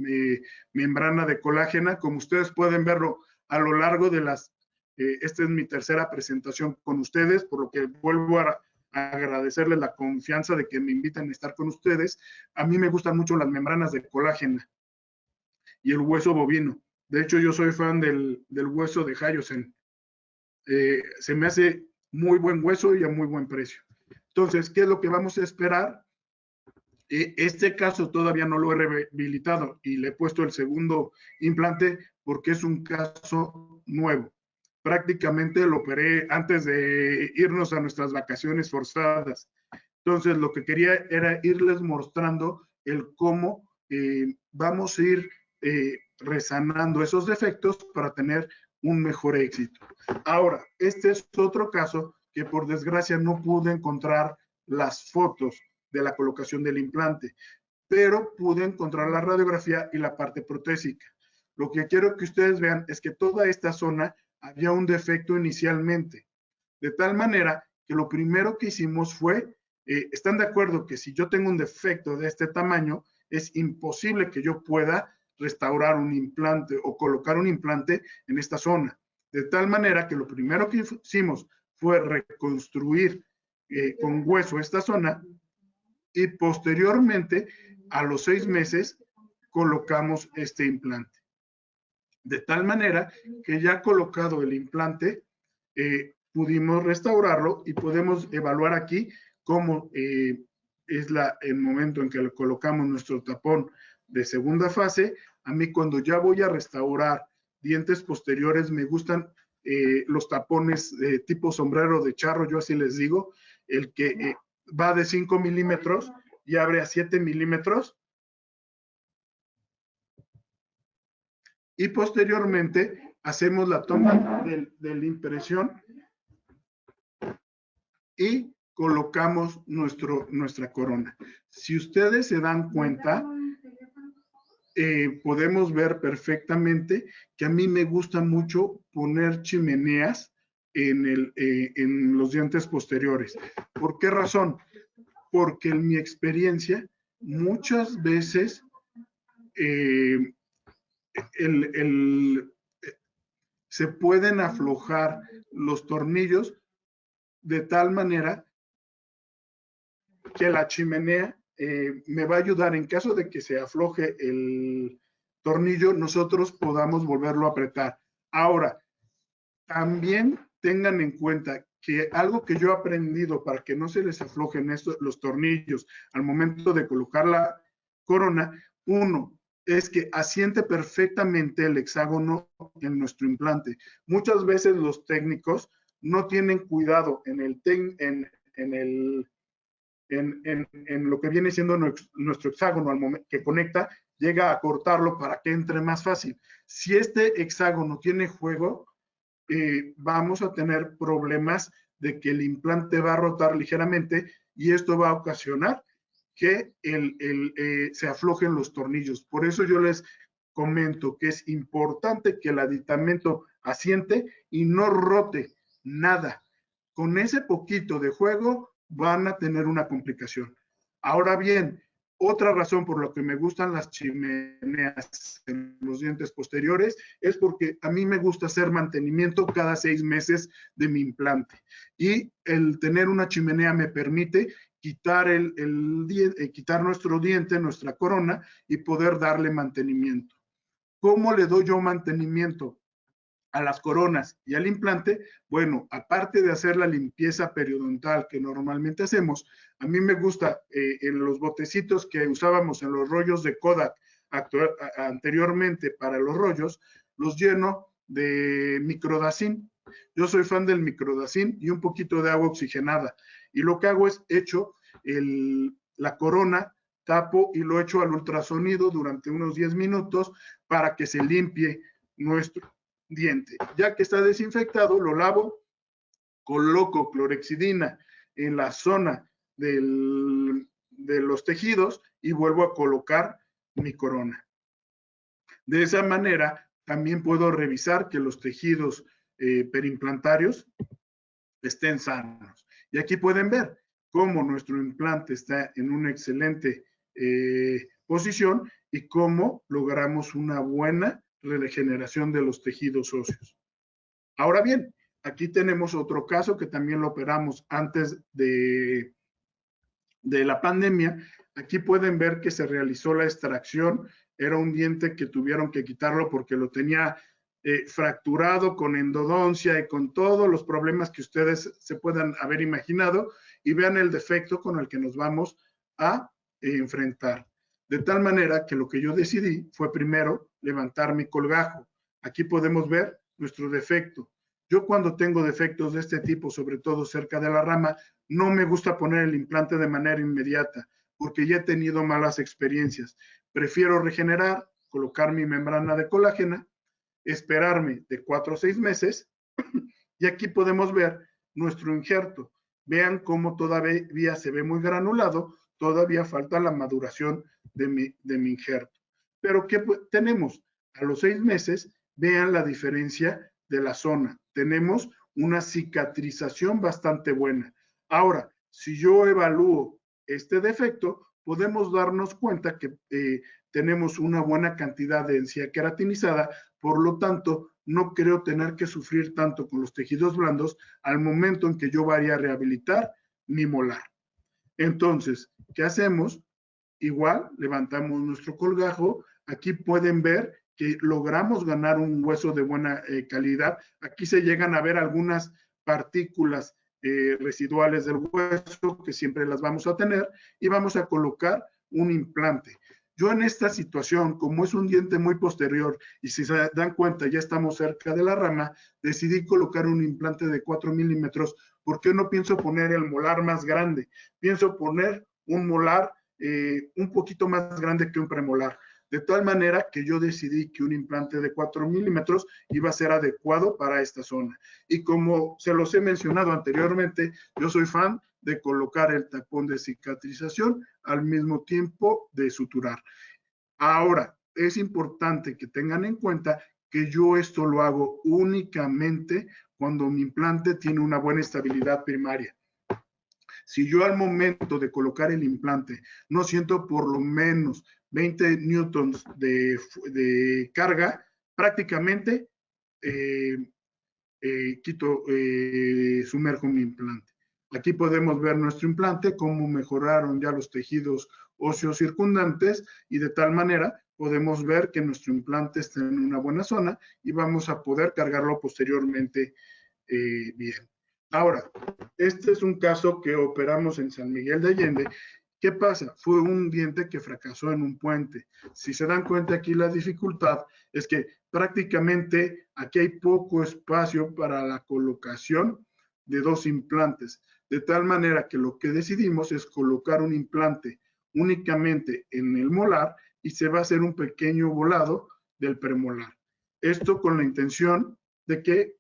membrana de colágena, como ustedes pueden verlo a lo largo de las, esta es mi tercera presentación con ustedes, por lo que vuelvo a agradecerles la confianza de que me invitan a estar con ustedes. A mí me gustan mucho las membranas de colágena y el hueso bovino. De hecho, yo soy fan del hueso de Hyoscene. Se me hace muy buen hueso y a muy buen precio. Entonces, ¿qué es lo que vamos a esperar? Este caso todavía no lo he rehabilitado y le he puesto el segundo implante porque es un caso nuevo. Prácticamente lo operé antes de irnos a nuestras vacaciones forzadas. Entonces, lo que quería era irles mostrando el cómo vamos a ir resanando esos defectos para tener un mejor éxito. Ahora, este es otro caso que por desgracia no pude encontrar las fotos de la colocación del implante, pero pude encontrar la radiografía y la parte protésica. Lo que quiero que ustedes vean es que toda esta zona había un defecto inicialmente, de tal manera que lo primero que hicimos fue, ¿están de acuerdo que si yo tengo un defecto de este tamaño, es imposible que yo pueda restaurar un implante o colocar un implante en esta zona? De tal manera que lo primero que hicimos fue reconstruir con hueso esta zona y posteriormente, a los 6 meses, colocamos este implante. De tal manera que ya colocado el implante, pudimos restaurarlo y podemos evaluar aquí cómo es el momento en que le colocamos nuestro tapón de segunda fase. A mí cuando ya voy a restaurar dientes posteriores me gustan los tapones tipo sombrero de charro, yo así les digo, el que va de 5 milímetros y abre a 7 milímetros. Y posteriormente hacemos la toma de la impresión y colocamos nuestra corona. Si ustedes se dan cuenta, podemos ver perfectamente que a mí me gusta mucho poner chimeneas en los dientes posteriores. ¿Por qué razón? Porque en mi experiencia, muchas veces se pueden aflojar los tornillos de tal manera que la chimenea me va a ayudar en caso de que se afloje el tornillo, nosotros podamos volverlo a apretar. Ahora, también tengan en cuenta que algo que yo he aprendido para que no se les aflojen los tornillos al momento de colocar la corona, uno, es que asiente perfectamente el hexágono en nuestro implante. Muchas veces los técnicos no tienen cuidado en lo que viene siendo nuestro hexágono al momento que conecta, llega a cortarlo para que entre más fácil. Si este hexágono tiene juego, vamos a tener problemas de que el implante va a rotar ligeramente y esto va a ocasionar que se aflojen los tornillos. Por eso yo les comento que es importante que el aditamento asiente y no rote nada. Con ese poquito de juego van a tener una complicación. Ahora bien, otra razón por la que me gustan las chimeneas en los dientes posteriores es porque a mí me gusta hacer mantenimiento cada 6 meses de mi implante. Y el tener una chimenea me permite quitar, quitar nuestro diente, nuestra corona y poder darle mantenimiento. ¿Cómo le doy yo mantenimiento a las coronas y al implante? Bueno, aparte de hacer la limpieza periodontal que normalmente hacemos, a mí me gusta en los botecitos que usábamos en los rollos de Kodak anteriormente para los rollos, los lleno de microdacin. Yo soy fan del microdacin y un poquito de agua oxigenada. Y lo que hago es echo la corona, tapo y lo echo al ultrasonido durante unos 10 minutos para que se limpie nuestro diente. Ya que está desinfectado, lo lavo, coloco clorexidina en la zona de los tejidos y vuelvo a colocar mi corona. De esa manera, también puedo revisar que los tejidos periimplantarios estén sanos. Y aquí pueden ver cómo nuestro implante está en una excelente posición y cómo logramos una buena regeneración de los tejidos óseos. Ahora bien, aquí tenemos otro caso que también lo operamos antes de la pandemia. Aquí pueden ver que se realizó la extracción. Era un diente que tuvieron que quitarlo porque lo tenía fracturado con endodoncia y con todos los problemas que ustedes se puedan haber imaginado, y vean el defecto con el que nos vamos a enfrentar. De tal manera que lo que yo decidí fue primero levantar mi colgajo. Aquí podemos ver nuestro defecto. Yo cuando tengo defectos de este tipo, sobre todo cerca de la rama, no me gusta poner el implante de manera inmediata porque ya he tenido malas experiencias. Prefiero regenerar, colocar mi membrana de colágeno, esperarme de 4 o 6 meses y aquí podemos ver nuestro injerto. Vean cómo todavía se ve muy granulado, todavía falta la maduración de mi injerto. Pero ¿qué tenemos? A los 6 meses, vean la diferencia de la zona. Tenemos una cicatrización bastante buena. Ahora, si yo evalúo este defecto, podemos darnos cuenta que tenemos una buena cantidad de encía queratinizada, por lo tanto, no creo tener que sufrir tanto con los tejidos blandos al momento en que yo vaya a rehabilitar mi molar. Entonces, ¿qué hacemos? Igual, levantamos nuestro colgajo. Aquí pueden ver que logramos ganar un hueso de buena calidad. Aquí se llegan a ver algunas partículas residuales del hueso que siempre las vamos a tener y vamos a colocar un implante. Yo en esta situación, como es un diente muy posterior y si se dan cuenta ya estamos cerca de la rama, decidí colocar un implante de 4 milímetros porque no pienso poner el molar más grande, pienso poner un molar un poquito más grande que un premolar, de tal manera que yo decidí que un implante de 4 milímetros iba a ser adecuado para esta zona. Y como se los he mencionado anteriormente, yo soy fan de colocar el tapón de cicatrización al mismo tiempo de suturar. Ahora, es importante que tengan en cuenta que yo esto lo hago únicamente cuando mi implante tiene una buena estabilidad primaria. Si yo al momento de colocar el implante no siento por lo menos 20 newtons de carga, prácticamente sumerjo mi implante. Aquí podemos ver nuestro implante, cómo mejoraron ya los tejidos óseos circundantes y de tal manera podemos ver que nuestro implante está en una buena zona y vamos a poder cargarlo posteriormente bien. Ahora, este es un caso que operamos en San Miguel de Allende. ¿Qué pasa? Fue un diente que fracasó en un puente. Si se dan cuenta aquí la dificultad es que prácticamente aquí hay poco espacio para la colocación de 2 implantes. De tal manera que lo que decidimos es colocar un implante únicamente en el molar y se va a hacer un pequeño volado del premolar. Esto con la intención de que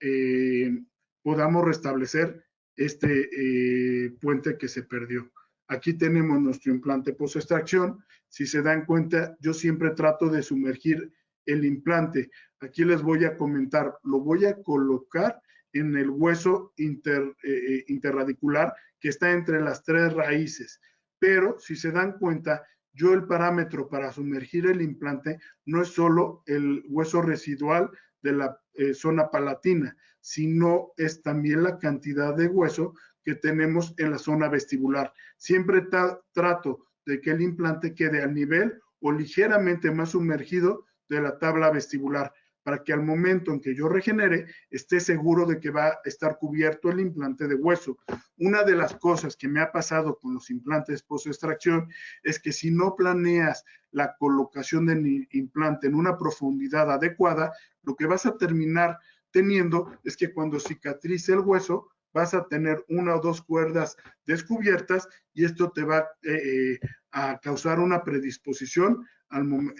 podamos restablecer este puente que se perdió. Aquí tenemos nuestro implante post-extracción. Si se dan cuenta, yo siempre trato de sumergir el implante. Aquí les voy a comentar, lo voy a colocar en el hueso interradicular que está entre las 3 raíces. Pero si se dan cuenta, yo el parámetro para sumergir el implante no es solo el hueso residual de la zona palatina, sino es también la cantidad de hueso que tenemos en la zona vestibular. Siempre trato de que el implante quede al nivel o ligeramente más sumergido de la tabla vestibular, para que al momento en que yo regenere, esté seguro de que va a estar cubierto el implante de hueso. Una de las cosas que me ha pasado con los implantes post-extracción es que si no planeas la colocación del implante en una profundidad adecuada, lo que vas a terminar teniendo es que cuando cicatrice el hueso, vas a tener 1 o 2 cuerdas descubiertas y esto te va a causar una predisposición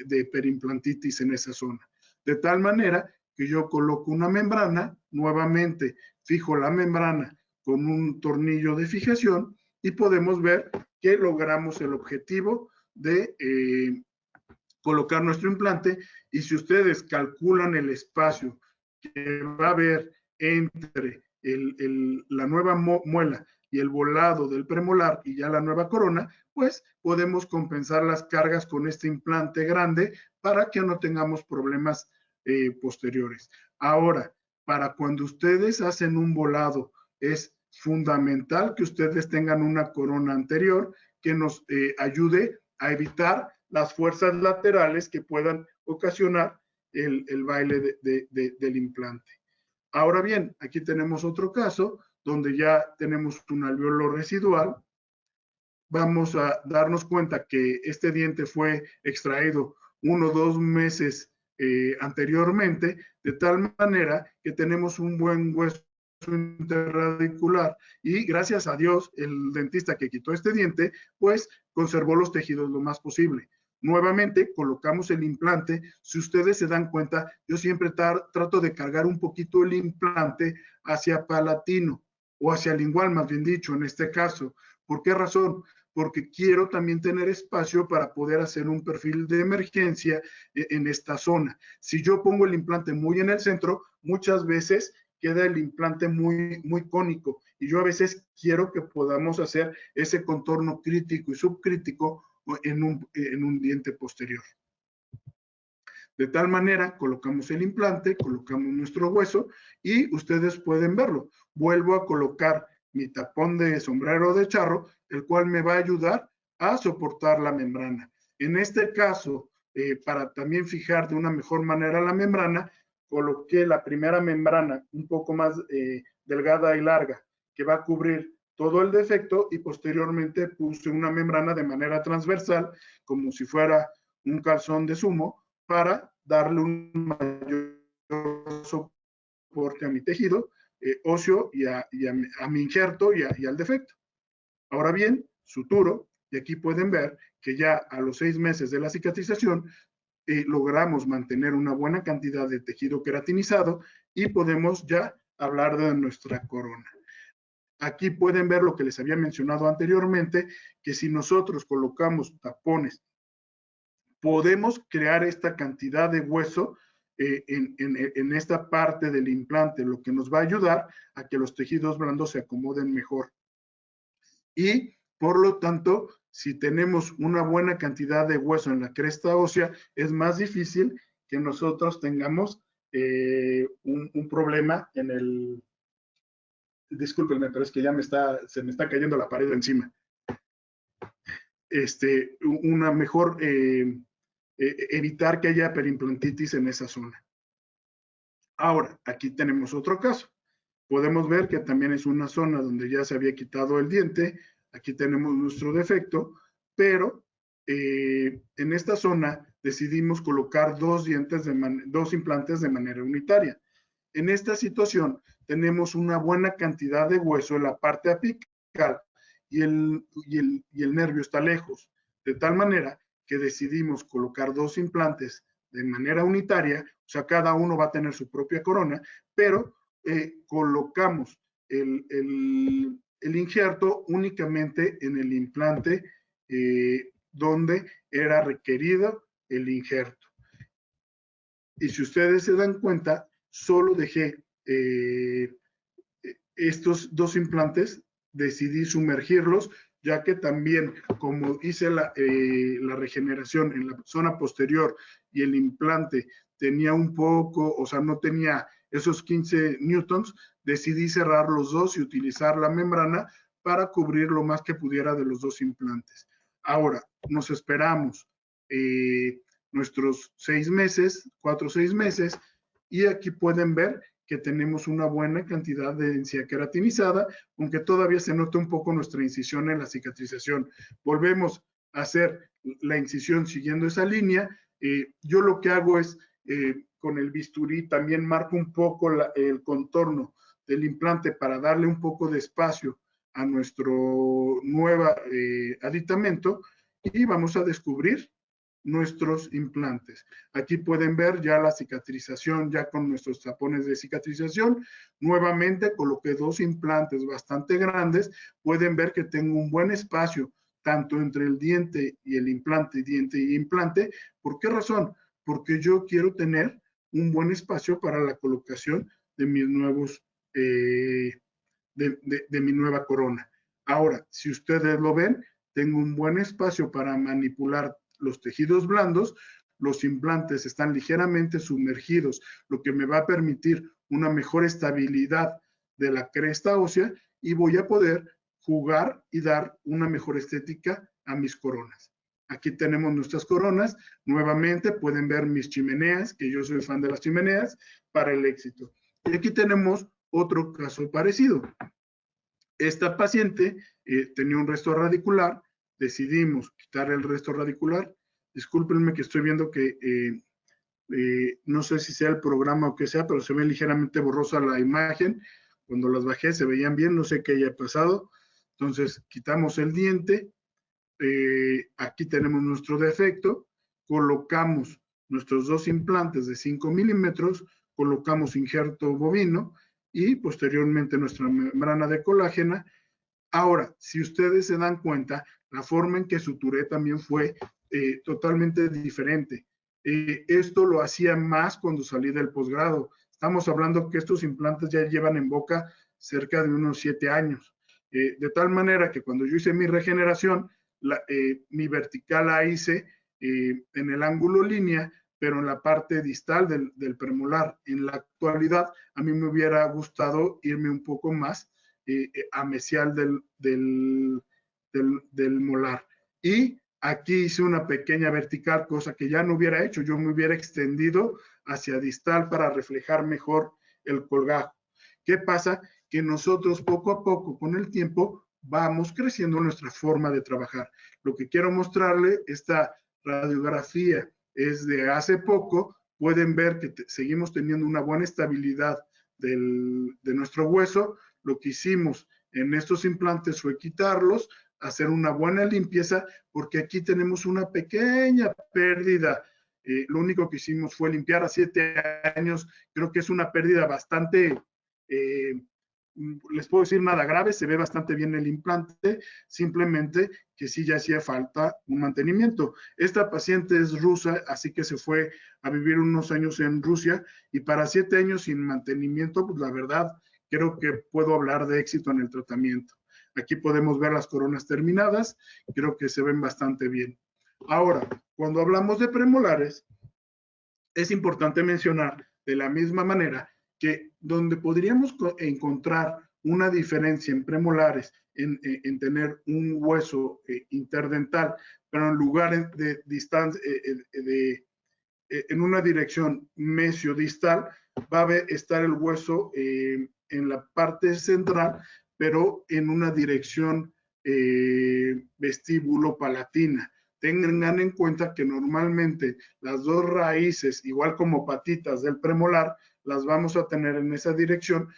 de perimplantitis en esa zona. De tal manera que yo coloco una membrana, nuevamente fijo la membrana con un tornillo de fijación y podemos ver que logramos el objetivo de colocar nuestro implante. Y si ustedes calculan el espacio que va a haber entre la nueva muela y el volado del premolar y ya la nueva corona, pues podemos compensar las cargas con este implante grande para que no tengamos problemas posteriores. Ahora, para cuando ustedes hacen un volado, es fundamental que ustedes tengan una corona anterior que nos ayude a evitar las fuerzas laterales que puedan ocasionar el baile del implante. Ahora bien, aquí tenemos otro caso donde ya tenemos un alveolo residual. Vamos a darnos cuenta que este diente fue extraído 1 o 2 meses anteriormente, de tal manera que tenemos un buen hueso interradicular y gracias a Dios el dentista que quitó este diente pues conservó los tejidos lo más posible. Nuevamente colocamos el implante. Si ustedes se dan cuenta, yo siempre trato de cargar un poquito el implante hacia palatino o hacia lingual, más bien dicho, en este caso. ¿Por qué razón? Porque quiero también tener espacio para poder hacer un perfil de emergencia en esta zona. Si yo pongo el implante muy en el centro, muchas veces queda el implante muy cónico y yo a veces quiero que podamos hacer ese contorno crítico y subcrítico en un diente posterior. De tal manera, colocamos el implante, colocamos nuestro hueso y ustedes pueden verlo. Vuelvo a colocar mi tapón de sombrero de charro, el cual me va a ayudar a soportar la membrana. En este caso, para también fijar de una mejor manera la membrana, coloqué la primera membrana un poco más delgada y larga, que va a cubrir todo el defecto y posteriormente puse una membrana de manera transversal, como si fuera un calzón de sumo, para darle un mayor soporte a mi tejido óseo y a mi injerto y al defecto. Ahora bien, suturo, y aquí pueden ver que ya a los 6 meses de la cicatrización logramos mantener una buena cantidad de tejido queratinizado y podemos ya hablar de nuestra corona. Aquí pueden ver lo que les había mencionado anteriormente, que si nosotros colocamos tapones, podemos crear esta cantidad de hueso en esta parte del implante, lo que nos va a ayudar a que los tejidos blandos se acomoden mejor. Y por lo tanto, si tenemos una buena cantidad de hueso en la cresta ósea, es más difícil que nosotros tengamos un problema en el... Discúlpenme, pero es que ya se me está cayendo la pared encima. Una mejor... evitar que haya periimplantitis en esa zona. Ahora, aquí tenemos otro caso. Podemos ver que también es una zona donde ya se había quitado el diente. Aquí tenemos nuestro defecto, pero en esta zona decidimos colocar dos implantes de manera unitaria. En esta situación tenemos una buena cantidad de hueso en la parte apical y el nervio está lejos, de tal manera que decidimos colocar dos implantes de manera unitaria, o sea, cada uno va a tener su propia corona, pero colocamos el injerto únicamente en el implante donde era requerido el injerto. Y si ustedes se dan cuenta, solo dejé estos dos implantes, decidí sumergirlos, ya que también como hice la regeneración en la zona posterior y el implante tenía un poco, o sea, no tenía esos 15 newtons, decidí cerrar los dos y utilizar la membrana para cubrir lo más que pudiera de los dos implantes. Ahora, nos esperamos nuestros 6 meses, 4 o 6 meses, y aquí pueden ver que tenemos una buena cantidad de encía queratinizada, aunque todavía se nota un poco nuestra incisión en la cicatrización. Volvemos a hacer la incisión siguiendo esa línea. Yo lo que hago es, con el bisturí, también marco un poco el contorno del implante para darle un poco de espacio a nuestro nuevo aditamento y vamos a descubrir nuestros implantes. Aquí pueden ver ya la cicatrización, ya con nuestros tapones de cicatrización. Nuevamente coloqué dos implantes bastante grandes. Pueden ver que tengo un buen espacio tanto entre el diente y el implante, diente y implante. ¿Por qué razón? Porque yo quiero tener un buen espacio para la colocación de mis nuevos de mi nueva corona. Ahora, si ustedes lo ven, tengo un buen espacio para manipular los tejidos blandos. Los implantes están ligeramente sumergidos, lo que me va a permitir una mejor estabilidad de la cresta ósea y voy a poder jugar y dar una mejor estética a mis coronas. Aquí tenemos nuestras coronas. Nuevamente pueden ver mis chimeneas, que yo soy fan de las chimeneas, para el éxito. Y aquí tenemos otro caso parecido. Esta paciente tenía un resto radicular, decidimos quitar el resto radicular. Discúlpenme que estoy viendo que no sé si sea el programa o qué sea, pero se ve ligeramente borrosa la imagen. Cuando las bajé se veían bien, no sé qué haya pasado. Entonces quitamos el diente, aquí tenemos nuestro defecto, colocamos nuestros 2 implantes de 5 milímetros, colocamos injerto bovino y posteriormente nuestra membrana de colágena. Ahora, si ustedes se dan cuenta, la forma en que suturé también fue totalmente diferente. Esto lo hacía más cuando salí del posgrado. Estamos hablando que estos implantes ya llevan en boca cerca de unos 7 años. De tal manera que cuando yo hice mi regeneración, mi vertical la hice en el ángulo línea, pero en la parte distal del premolar. En la actualidad, a mí me hubiera gustado irme un poco más a mesial del molar. Y aquí hice una pequeña vertical, cosa que ya no hubiera hecho. Yo me hubiera extendido hacia distal para reflejar mejor el colgajo. ¿Qué pasa? Que nosotros poco a poco, con el tiempo, vamos creciendo nuestra forma de trabajar. Lo que quiero mostrarle, esta radiografía es de hace poco. Pueden ver que seguimos teniendo una buena estabilidad de nuestro hueso. Lo que hicimos en estos implantes fue quitarlos, hacer una buena limpieza, porque aquí tenemos una pequeña pérdida. Lo único que hicimos fue limpiar a 7 años. Creo que es una pérdida bastante, les puedo decir nada grave, se ve bastante bien el implante, simplemente que sí ya hacía falta un mantenimiento. Esta paciente es rusa, así que se fue a vivir unos años en Rusia, y para 7 años sin mantenimiento, pues la verdad, creo que puedo hablar de éxito en el tratamiento. Aquí podemos ver las coronas terminadas, creo que se ven bastante bien. Ahora, cuando hablamos de premolares, es importante mencionar de la misma manera que donde podríamos encontrar una diferencia en premolares, en tener un hueso interdental, pero en lugar de distancia, en una dirección mesiodistal, va a estar el hueso en la parte central, pero en una dirección vestíbulo-palatina. Tengan en cuenta que normalmente las 2 raíces, igual como patitas del premolar, las vamos a tener en esa dirección,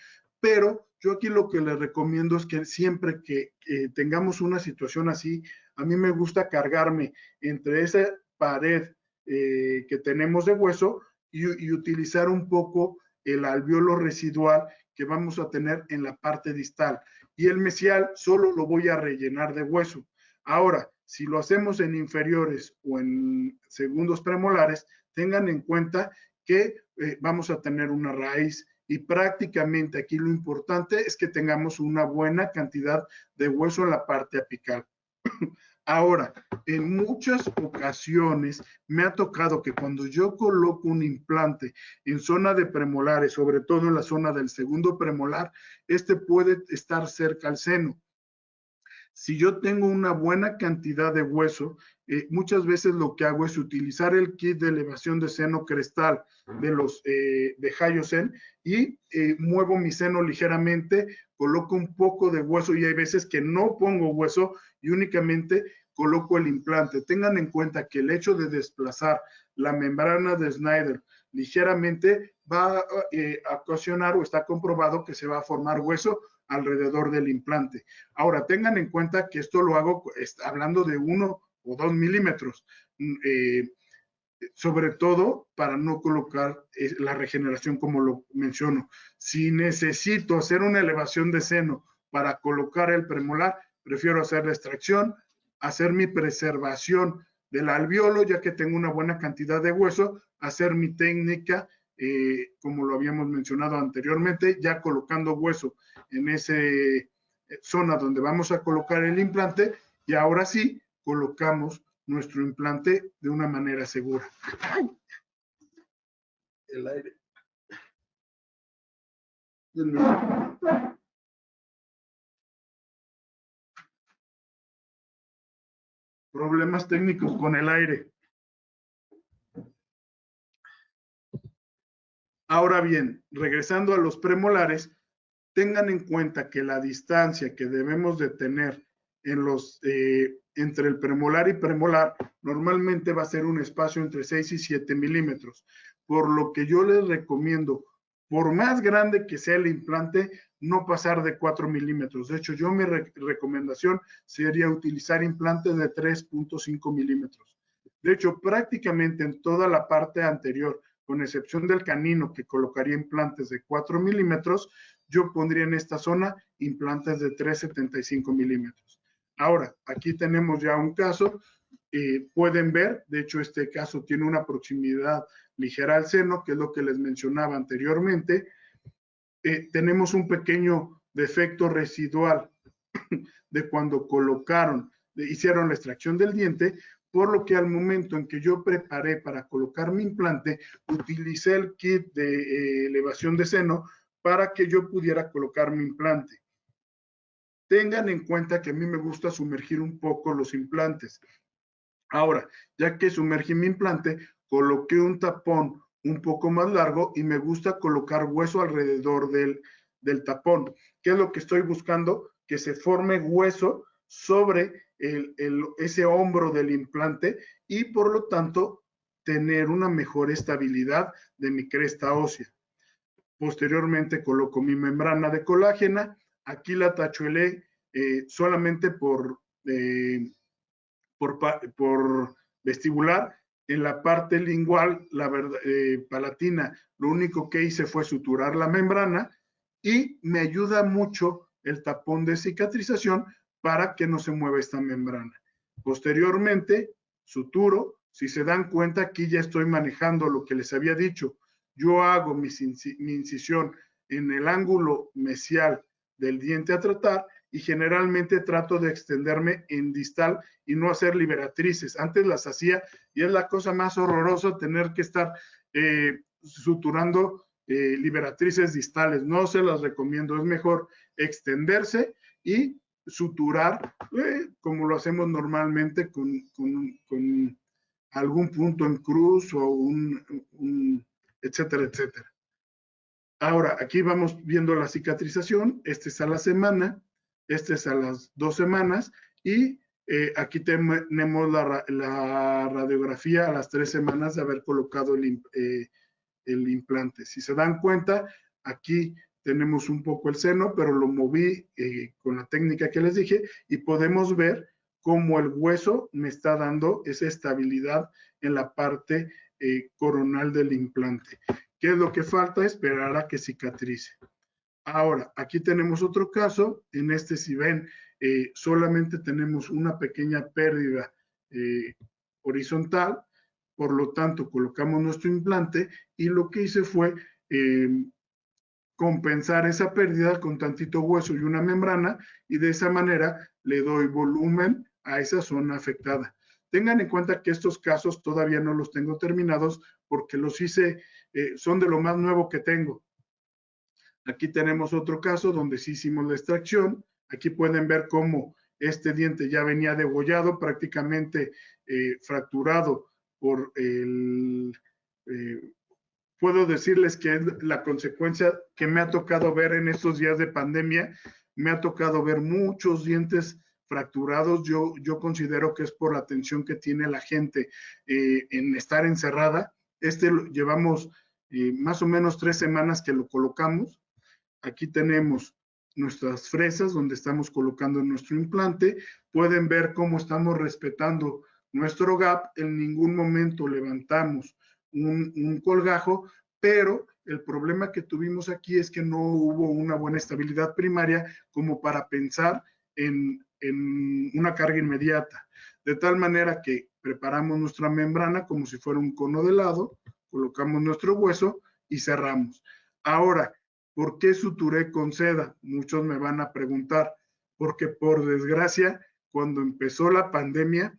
pero yo aquí lo que les recomiendo es que siempre que tengamos una situación así, a mí me gusta cargarme entre esa pared que tenemos de hueso y utilizar un poco el alveolo residual que vamos a tener en la parte distal. Y el mesial solo lo voy a rellenar de hueso. Ahora, si lo hacemos en inferiores o en segundos premolares, tengan en cuenta que vamos a tener una raíz, y prácticamente aquí lo importante es que tengamos una buena cantidad de hueso en la parte apical. Ahora, en muchas ocasiones me ha tocado que cuando yo coloco un implante en zona de premolares, sobre todo en la zona del segundo premolar, este puede estar cerca al seno. Si yo tengo una buena cantidad de hueso, muchas veces lo que hago es utilizar el kit de elevación de seno crestal de los de Hyosen y muevo mi seno ligeramente, coloco un poco de hueso, y hay veces que no pongo hueso y únicamente coloco el implante. Tengan en cuenta que el hecho de desplazar la membrana de Snyder ligeramente va a ocasionar, o está comprobado que se va a formar hueso alrededor del implante. Ahora, tengan en cuenta que esto lo hago hablando de 1 o 2 milímetros, sobre todo para no colocar la regeneración como lo menciono. Si necesito hacer una elevación de seno para colocar el premolar, prefiero hacer la extracción, hacer mi preservación del alveolo, ya que tengo una buena cantidad de hueso, hacer mi técnica como lo habíamos mencionado anteriormente, ya colocando hueso en esa zona donde vamos a colocar el implante, y ahora sí colocamos nuestro implante de una manera segura. El aire. Problemas técnicos con el aire. Ahora bien, regresando a los premolares, tengan en cuenta que la distancia que debemos de tener en los, entre el premolar y premolar normalmente va a ser un espacio entre 6 y 7 milímetros, por lo que yo les recomiendo, por más grande que sea el implante, no pasar de 4 milímetros. De hecho, mi recomendación sería utilizar implantes de 3.5 milímetros. De hecho, prácticamente en toda la parte anterior, con excepción del canino que colocaría implantes de 4 milímetros, yo pondría en esta zona implantes de 3.75 milímetros. Ahora, aquí tenemos ya un caso, pueden ver, de hecho este caso tiene una proximidad ligera al seno, que es lo que les mencionaba anteriormente. Tenemos un pequeño defecto residual de cuando hicieron la extracción del diente, por lo que al momento en que yo preparé para colocar mi implante, utilicé el kit de elevación de seno para que yo pudiera colocar mi implante. Tengan en cuenta que a mí me gusta sumergir un poco los implantes. Ahora, ya que sumergí mi implante, coloqué un tapón un poco más largo y me gusta colocar hueso alrededor del tapón. ¿Qué es lo que estoy buscando? Que se forme hueso sobre ese hombro del implante y por lo tanto tener una mejor estabilidad de mi cresta ósea. Posteriormente coloco mi membrana de colágena. Aquí la tachuelé solamente por vestibular. En la parte lingual, palatina, lo único que hice fue suturar la membrana y me ayuda mucho el tapón de cicatrización para que no se mueva esta membrana. Posteriormente, suturo. Si se dan cuenta, aquí ya estoy manejando lo que les había dicho. Yo hago mi incisión en el ángulo mesial del diente a tratar y generalmente trato de extenderme en distal y no hacer liberatrices. Antes las hacía y es la cosa más horrorosa tener que estar suturando liberatrices distales. No se las recomiendo, es mejor extenderse y suturar como lo hacemos normalmente con algún punto en cruz o etcétera, etcétera. Ahora, aquí vamos viendo la cicatrización. Este es a la semana, este es a las 2 semanas y aquí tenemos la radiografía a las 3 semanas de haber colocado el implante. Si se dan cuenta, aquí tenemos un poco el seno, pero lo moví con la técnica que les dije y podemos ver cómo el hueso me está dando esa estabilidad en la parte coronal del implante. ¿Qué es lo que falta? Esperar a que cicatrice. Ahora, aquí tenemos otro caso. En este, si ven, solamente tenemos una pequeña pérdida horizontal. Por lo tanto, colocamos nuestro implante y lo que hice fue compensar esa pérdida con tantito hueso y una membrana y de esa manera le doy volumen a esa zona afectada. Tengan en cuenta que estos casos todavía no los tengo terminados porque los hice, son de lo más nuevo que tengo. Aquí tenemos otro caso donde sí hicimos la extracción. Aquí pueden ver cómo este diente ya venía degollado, prácticamente fracturado por puedo decirles que es la consecuencia que me ha tocado ver en estos días de pandemia. Me ha tocado ver muchos dientes fracturados. Yo considero que es por la atención que tiene la gente en estar encerrada. Llevamos más o menos 3 semanas que lo colocamos. Aquí tenemos nuestras fresas donde estamos colocando nuestro implante. Pueden ver cómo estamos respetando nuestro gap. En ningún momento levantamos un colgajo, pero el problema que tuvimos aquí es que no hubo una buena estabilidad primaria como para pensar en una carga inmediata. De tal manera que preparamos nuestra membrana como si fuera un cono de helado, colocamos nuestro hueso y cerramos. Ahora, ¿por qué suturé con seda? Muchos me van a preguntar, porque por desgracia, cuando empezó la pandemia,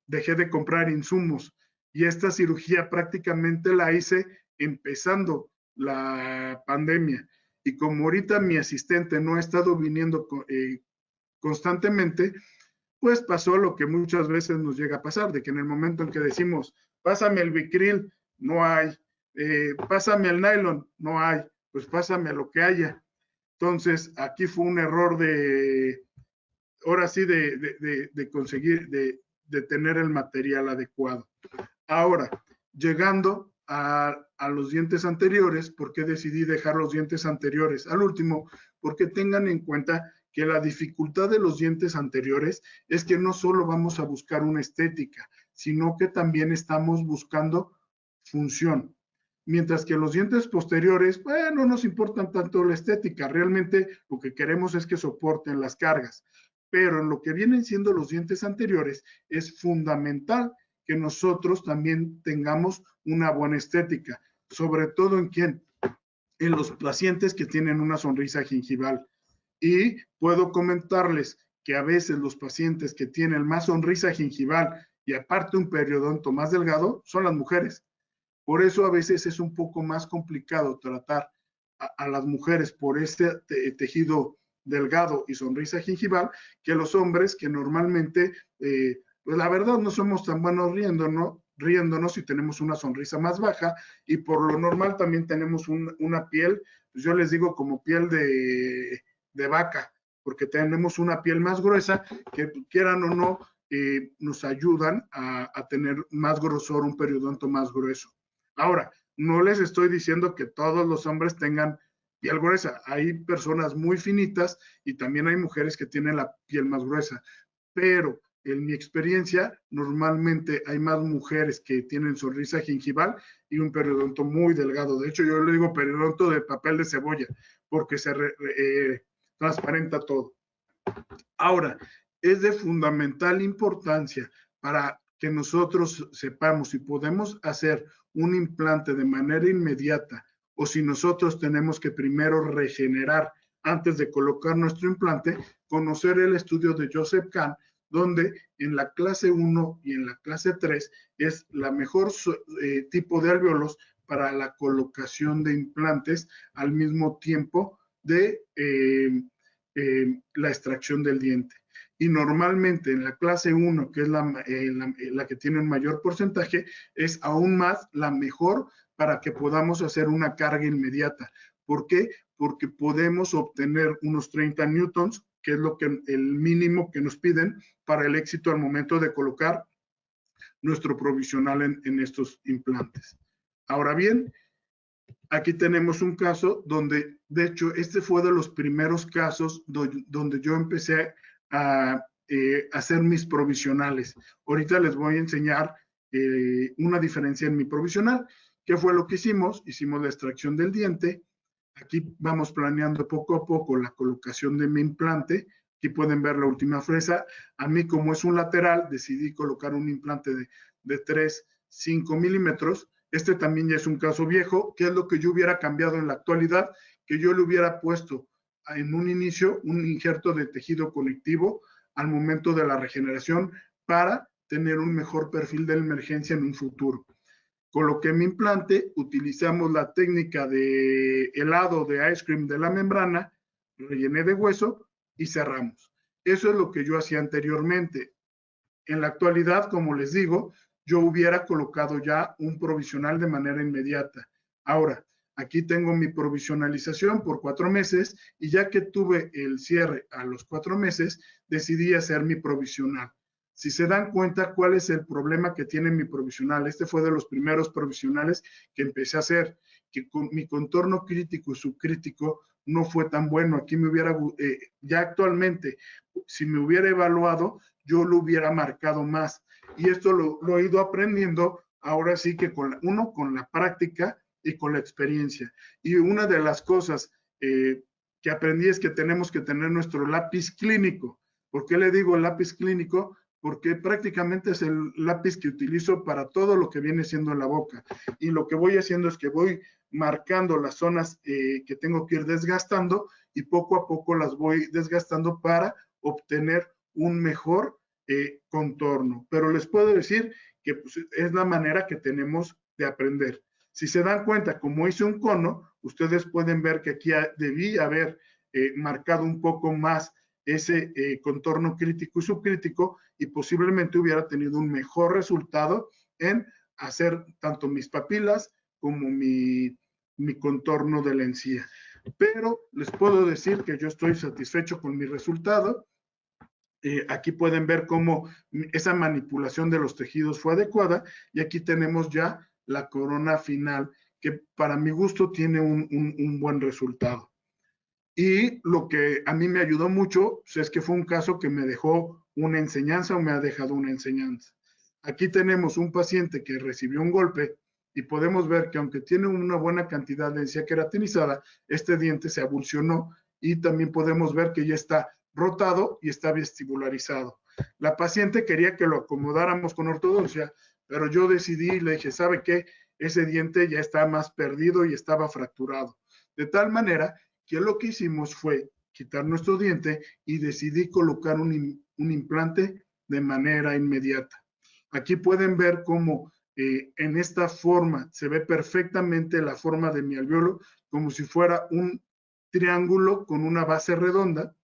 dejé de comprar insumos y esta cirugía prácticamente la hice empezando la pandemia. Y como ahorita mi asistente no ha estado viniendo constantemente, pues pasó lo que muchas veces nos llega a pasar, de que en el momento en que decimos, pásame el Vicryl, no hay, pásame el nylon, no hay, pues pásame lo que haya. Entonces, aquí fue un error ahora sí, de conseguir, de tener el material adecuado. Ahora, llegando a los dientes anteriores, ¿por qué decidí dejar los dientes anteriores al último? Porque tengan en cuenta que la dificultad de los dientes anteriores es que no solo vamos a buscar una estética, sino que también estamos buscando función. Mientras que los dientes posteriores, bueno, no nos importan tanto la estética, realmente lo que queremos es que soporten las cargas. Pero en lo que vienen siendo los dientes anteriores, es fundamental que nosotros también tengamos una buena estética, sobre todo en quién, en los pacientes que tienen una sonrisa gingival. Y puedo comentarles que a veces los pacientes que tienen más sonrisa gingival y aparte un periodonto más delgado son las mujeres. Por eso a veces es un poco más complicado tratar a las mujeres por este tejido delgado y sonrisa gingival que los hombres que normalmente, pues la verdad no somos tan buenos riéndonos y tenemos una sonrisa más baja y por lo normal también tenemos una piel, pues yo les digo como piel de vaca, porque tenemos una piel más gruesa que quieran o no, nos ayudan a tener más grosor, un periodonto más grueso. Ahora, no les estoy diciendo que todos los hombres tengan piel gruesa. Hay personas muy finitas y también hay mujeres que tienen la piel más gruesa. Pero en mi experiencia, normalmente hay más mujeres que tienen sonrisa gingival y un periodonto muy delgado. De hecho, yo le digo periodonto de papel de cebolla porque se transparenta todo. Ahora, es de fundamental importancia para que nosotros sepamos si podemos hacer un implante de manera inmediata o si nosotros tenemos que primero regenerar antes de colocar nuestro implante, conocer el estudio de Joseph Kahn, donde en la clase 1 y en la clase 3 es la mejor tipo de alvéolos para la colocación de implantes al mismo tiempo de la extracción del diente. Y normalmente en la clase 1, que es la que tiene un mayor porcentaje, es aún más la mejor para que podamos hacer una carga inmediata. ¿Por qué? Porque podemos obtener unos 30 newtons, que es el mínimo que nos piden para el éxito al momento de colocar nuestro provisional en estos implantes. Ahora bien, aquí tenemos un caso donde, de hecho, este fue de los primeros casos donde yo empecé a hacer mis provisionales. Ahorita les voy a enseñar una diferencia en mi provisional. ¿Qué fue lo que hicimos? Hicimos la extracción del diente. Aquí vamos planeando poco a poco la colocación de mi implante. Aquí pueden ver la última fresa. A mí, como es un lateral, decidí colocar un implante de 3, 5 milímetros. Este también ya es un caso viejo. ¿Qué es lo que yo hubiera cambiado en la actualidad? Que yo le hubiera puesto en un inicio un injerto de tejido conectivo al momento de la regeneración para tener un mejor perfil de emergencia en un futuro. Coloqué mi implante, utilizamos la técnica de helado de ice cream de la membrana, rellené de hueso y cerramos. Eso es lo que yo hacía anteriormente. En la actualidad, como les digo, yo hubiera colocado ya un provisional de manera inmediata. Ahora, aquí tengo mi provisionalización por 4 meses y ya que tuve el cierre a los 4 meses, decidí hacer mi provisional. Si se dan cuenta cuál es el problema que tiene mi provisional, este fue de los primeros provisionales que empecé a hacer, que con mi contorno crítico y subcrítico no fue tan bueno. Aquí me hubiera, ya actualmente, si me hubiera evaluado, yo lo hubiera marcado más. Y esto lo he ido aprendiendo ahora sí que con la práctica y con la experiencia. Y una de las cosas que aprendí es que tenemos que tener nuestro lápiz clínico. ¿Por qué le digo lápiz clínico? porque prácticamente es el lápiz que utilizo para todo lo que viene siendo en la boca. Y lo que voy haciendo es que voy marcando las zonas que tengo que ir desgastando y poco a poco las voy desgastando para obtener un mejor contorno. Pero les puedo decir que pues, es la manera que tenemos de aprender. Si se dan cuenta, como hice un cono, ustedes pueden ver que aquí debí haber marcado un poco más ese contorno crítico y subcrítico y posiblemente hubiera tenido un mejor resultado en hacer tanto mis papilas como mi contorno de la encía. Pero les puedo decir que yo estoy satisfecho con mi resultado. Aquí pueden ver cómo esa manipulación de los tejidos fue adecuada y aquí tenemos ya la corona final que para mi gusto tiene un buen resultado. Y lo que a mí me ayudó mucho pues, es que fue un caso que me dejó una enseñanza o me ha dejado una enseñanza. Aquí tenemos un paciente que recibió un golpe y podemos ver que aunque tiene una buena cantidad de encía queratinizada, este diente se avulsionó y también podemos ver que ya está rotado y está vestibularizado. La paciente quería que lo acomodáramos con ortodoncia, pero yo decidí y le dije, ¿sabe qué? Ese diente ya está más perdido y estaba fracturado. De tal manera que lo que hicimos fue quitar nuestro diente y decidí colocar un implante de manera inmediata. Aquí pueden ver cómo en esta forma se ve perfectamente la forma de mi alvéolo, como si fuera un triángulo con una base redonda,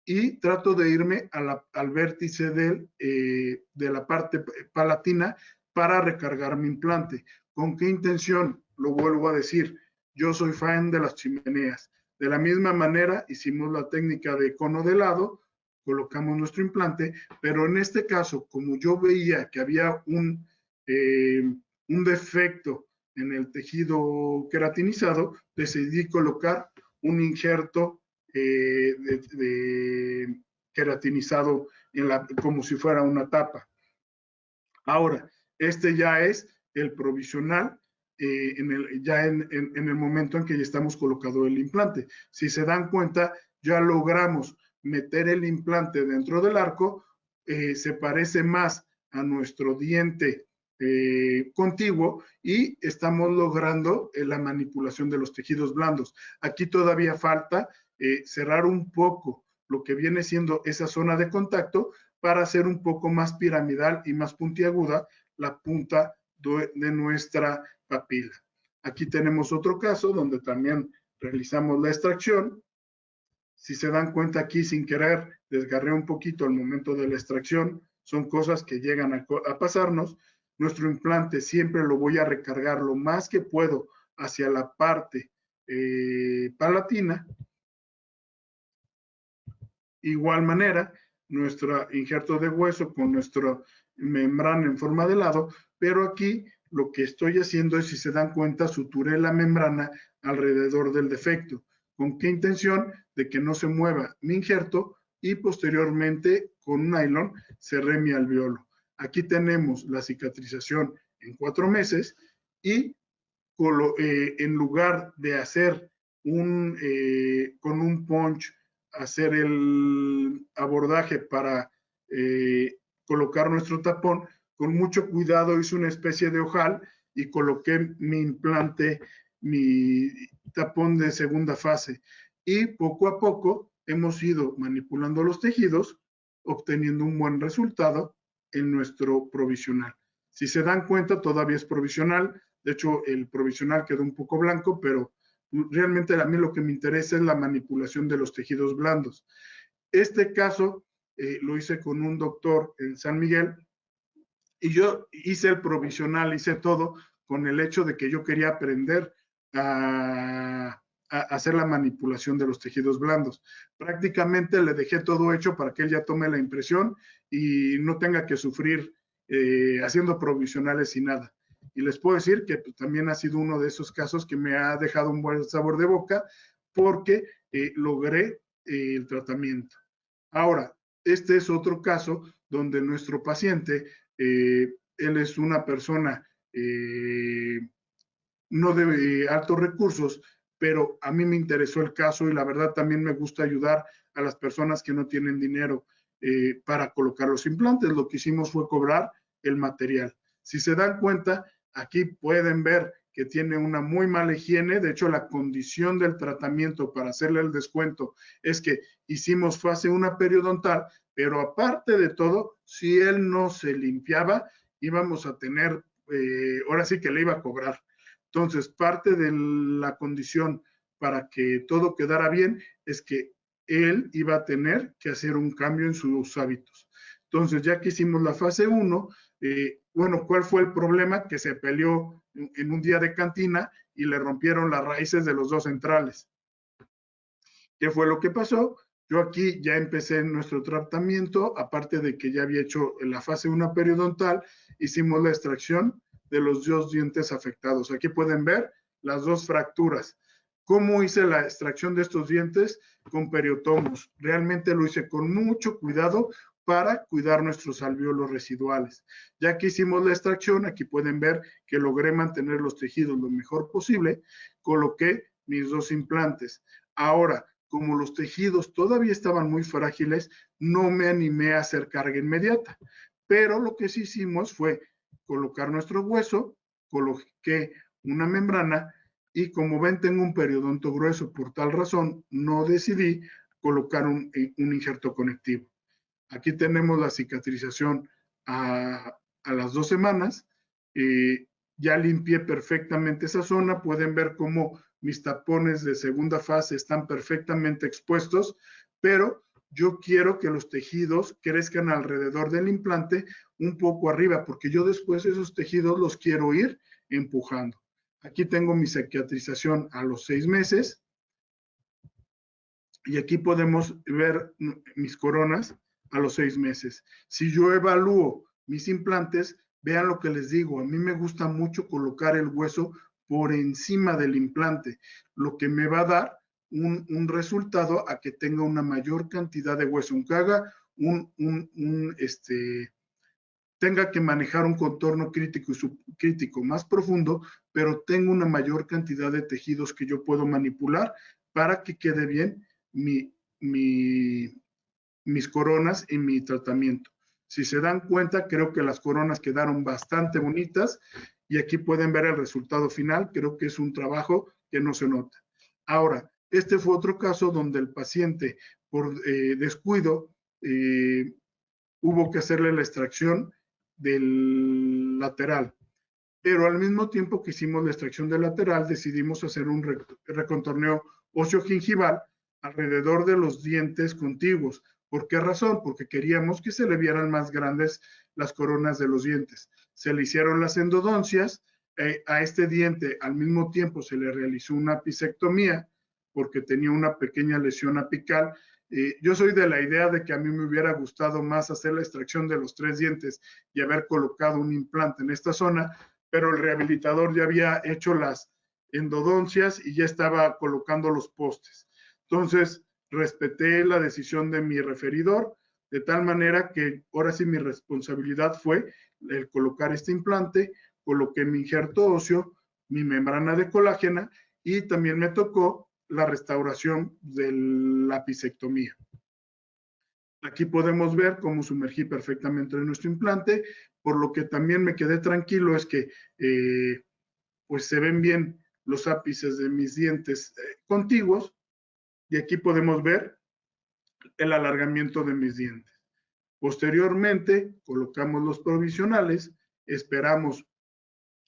y trato de irme al vértice de la parte palatina para recargar mi implante. ¿Con qué intención? Lo vuelvo a decir, yo soy fan de las chimeneas. De la misma manera, hicimos la técnica de cono de lado, colocamos nuestro implante, pero en este caso, como yo veía que había un defecto en el tejido queratinizado, decidí colocar un injerto de queratinizado como si fuera una tapa. Ahora, este ya es el provisional ya en el momento en que ya estamos colocado el implante. Si se dan cuenta, ya logramos meter el implante dentro del arco, se parece más a nuestro diente contiguo y estamos logrando la manipulación de los tejidos blandos. Aquí todavía falta cerrar un poco lo que viene siendo esa zona de contacto para hacer un poco más piramidal y más puntiaguda la punta de nuestra papila. Aquí tenemos otro caso donde también realizamos la extracción. Si se dan cuenta aquí sin querer, desgarré un poquito al momento de la extracción. Son cosas que llegan a pasarnos. Nuestro implante siempre lo voy a recargar lo más que puedo hacia la parte palatina. Igual manera, nuestro injerto de hueso con nuestra membrana en forma de lado, pero aquí lo que estoy haciendo es, si se dan cuenta, suturé la membrana alrededor del defecto. ¿Con qué intención? De que no se mueva mi injerto y posteriormente con un nylon cerré mi alvéolo. Aquí tenemos la cicatrización en 4 meses y en lugar de hacer con un punch, hacer el abordaje para colocar nuestro tapón, con mucho cuidado hice una especie de ojal y coloqué mi implante, mi tapón de segunda fase. Y poco a poco hemos ido manipulando los tejidos, obteniendo un buen resultado en nuestro provisional. Si se dan cuenta, todavía es provisional. De hecho, el provisional quedó un poco blanco, pero realmente a mí lo que me interesa es la manipulación de los tejidos blandos. Este caso lo hice con un doctor en San Miguel y yo hice el provisional, hice todo con el hecho de que yo quería aprender a hacer la manipulación de los tejidos blandos. Prácticamente le dejé todo hecho para que él ya tome la impresión y no tenga que sufrir haciendo provisionales y nada. Y les puedo decir que pues, también ha sido uno de esos casos que me ha dejado un buen sabor de boca porque logré el tratamiento. Ahora, este es otro caso donde nuestro paciente, él es una persona no de altos recursos, pero a mí me interesó el caso y la verdad también me gusta ayudar a las personas que no tienen dinero. para colocar los implantes. Lo que hicimos fue cobrar el material. Si se dan cuenta, aquí pueden ver que tiene una muy mala higiene. De hecho, la condición del tratamiento para hacerle el descuento es que hicimos fase 1 periodontal, pero aparte de todo, si él no se limpiaba, íbamos a tener, ahora sí que le iba a cobrar. Entonces, parte de la condición para que todo quedara bien es que él iba a tener que hacer un cambio en sus hábitos. Entonces, ya que hicimos la fase 1, bueno, ¿cuál fue el problema? Que se peleó en un día de cantina y le rompieron las raíces de los dos centrales. ¿Qué fue lo que pasó? Yo aquí ya empecé nuestro tratamiento, aparte de que ya había hecho la fase 1 periodontal, hicimos la extracción de los dos dientes afectados. Aquí pueden ver las dos fracturas. ¿Cómo hice la extracción de estos dientes? Con periotomos. Realmente lo hice con mucho cuidado para cuidar nuestros alvéolos residuales. Ya que hicimos la extracción, aquí pueden ver que logré mantener los tejidos lo mejor posible, coloqué mis dos implantes. Ahora, como los tejidos todavía estaban muy frágiles, no me animé a hacer carga inmediata, pero lo que sí hicimos fue colocar nuestro hueso, coloqué una membrana y como ven tengo un periodonto grueso, por tal razón no decidí colocar un injerto conectivo. Aquí tenemos la cicatrización a las 2 semanas. Ya limpié perfectamente esa zona. Pueden ver cómo mis tapones de segunda fase están perfectamente expuestos, pero yo quiero que los tejidos crezcan alrededor del implante un poco arriba, porque yo después esos tejidos los quiero ir empujando. Aquí tengo mi cicatrización a los 6 meses y aquí podemos ver mis coronas a los 6 meses. Si yo evalúo mis implantes, vean lo que les digo, a mí me gusta mucho colocar el hueso por encima del implante, lo que me va a dar un resultado a que tenga una mayor cantidad de hueso, aunque haga tenga que manejar un contorno crítico y subcrítico más profundo, pero tengo una mayor cantidad de tejidos que yo puedo manipular para que quede bien mis coronas y mi tratamiento. Si se dan cuenta, creo que las coronas quedaron bastante bonitas y aquí pueden ver el resultado final. Creo que es un trabajo que no se nota. Ahora, este fue otro caso donde el paciente, por descuido, hubo que hacerle la extracción del lateral. Pero al mismo tiempo que hicimos la extracción del lateral, decidimos hacer un recontorneo óseo-gingival alrededor de los dientes contiguos. ¿Por qué razón? Porque queríamos que se le vieran más grandes las coronas de los dientes. Se le hicieron las endodoncias, a este diente al mismo tiempo se le realizó una apicectomía porque tenía una pequeña lesión apical. Yo soy de la idea de que a mí me hubiera gustado más hacer la extracción de los 3 dientes y haber colocado un implante en esta zona, pero el rehabilitador ya había hecho las endodoncias y ya estaba colocando los postes. Entonces, respeté la decisión de mi referidor, de tal manera que ahora sí mi responsabilidad fue el colocar este implante, coloqué mi injerto óseo, mi membrana de colágena y también me tocó la restauración de la apicectomía. Aquí podemos ver cómo sumergí perfectamente en nuestro implante, por lo que también me quedé tranquilo es que pues se ven bien los ápices de mis dientes contiguos y aquí podemos ver el alargamiento de mis dientes. Posteriormente colocamos los provisionales, esperamos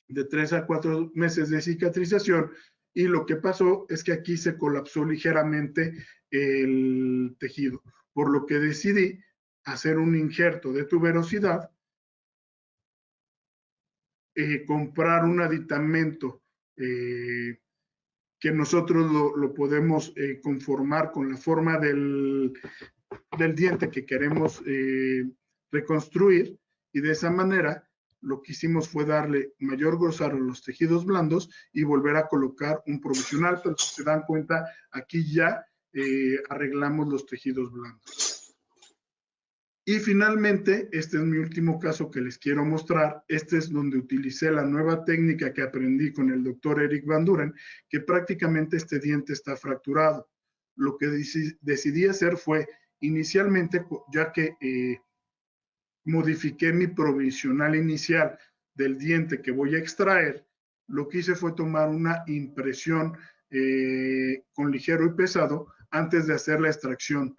de 3 a 4 meses de cicatrización y lo que pasó es que aquí se colapsó ligeramente el tejido, por lo que decidí hacer un injerto de tuberosidad, comprar un aditamento que nosotros lo podemos conformar con la forma del diente que queremos reconstruir y de esa manera lo que hicimos fue darle mayor grosor a los tejidos blandos y volver a colocar un provisional, pero si se dan cuenta, aquí ya arreglamos los tejidos blandos. Y finalmente, este es mi último caso que les quiero mostrar. Este es donde utilicé la nueva técnica que aprendí con el doctor Eric Van Duren, que prácticamente este diente está fracturado. Lo que decidí hacer fue inicialmente, ya que modifiqué mi provisional inicial del diente que voy a extraer, lo que hice fue tomar una impresión con ligero y pesado antes de hacer la extracción.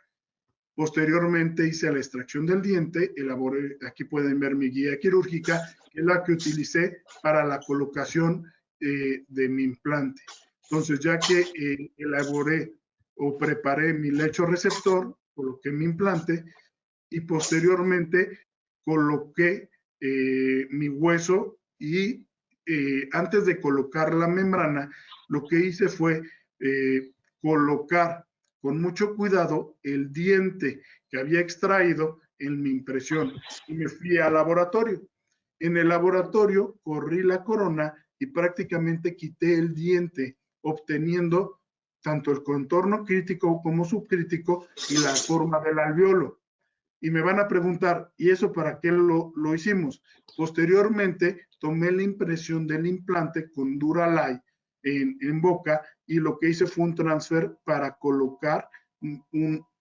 Posteriormente hice la extracción del diente, elaboré, aquí pueden ver mi guía quirúrgica, que es la que utilicé para la colocación de mi implante. Entonces, ya que elaboré o preparé mi lecho receptor, coloqué mi implante y posteriormente coloqué mi hueso y antes de colocar la membrana, lo que hice fue colocar con mucho cuidado el diente que había extraído en mi impresión y me fui al laboratorio. En el laboratorio corrí la corona y prácticamente quité el diente, obteniendo tanto el contorno crítico como subcrítico y la forma del alveolo. Y me van a preguntar, ¿y eso para qué lo hicimos? Posteriormente tomé la impresión del implante con Duralay en boca y lo que hice fue un transfer para colocar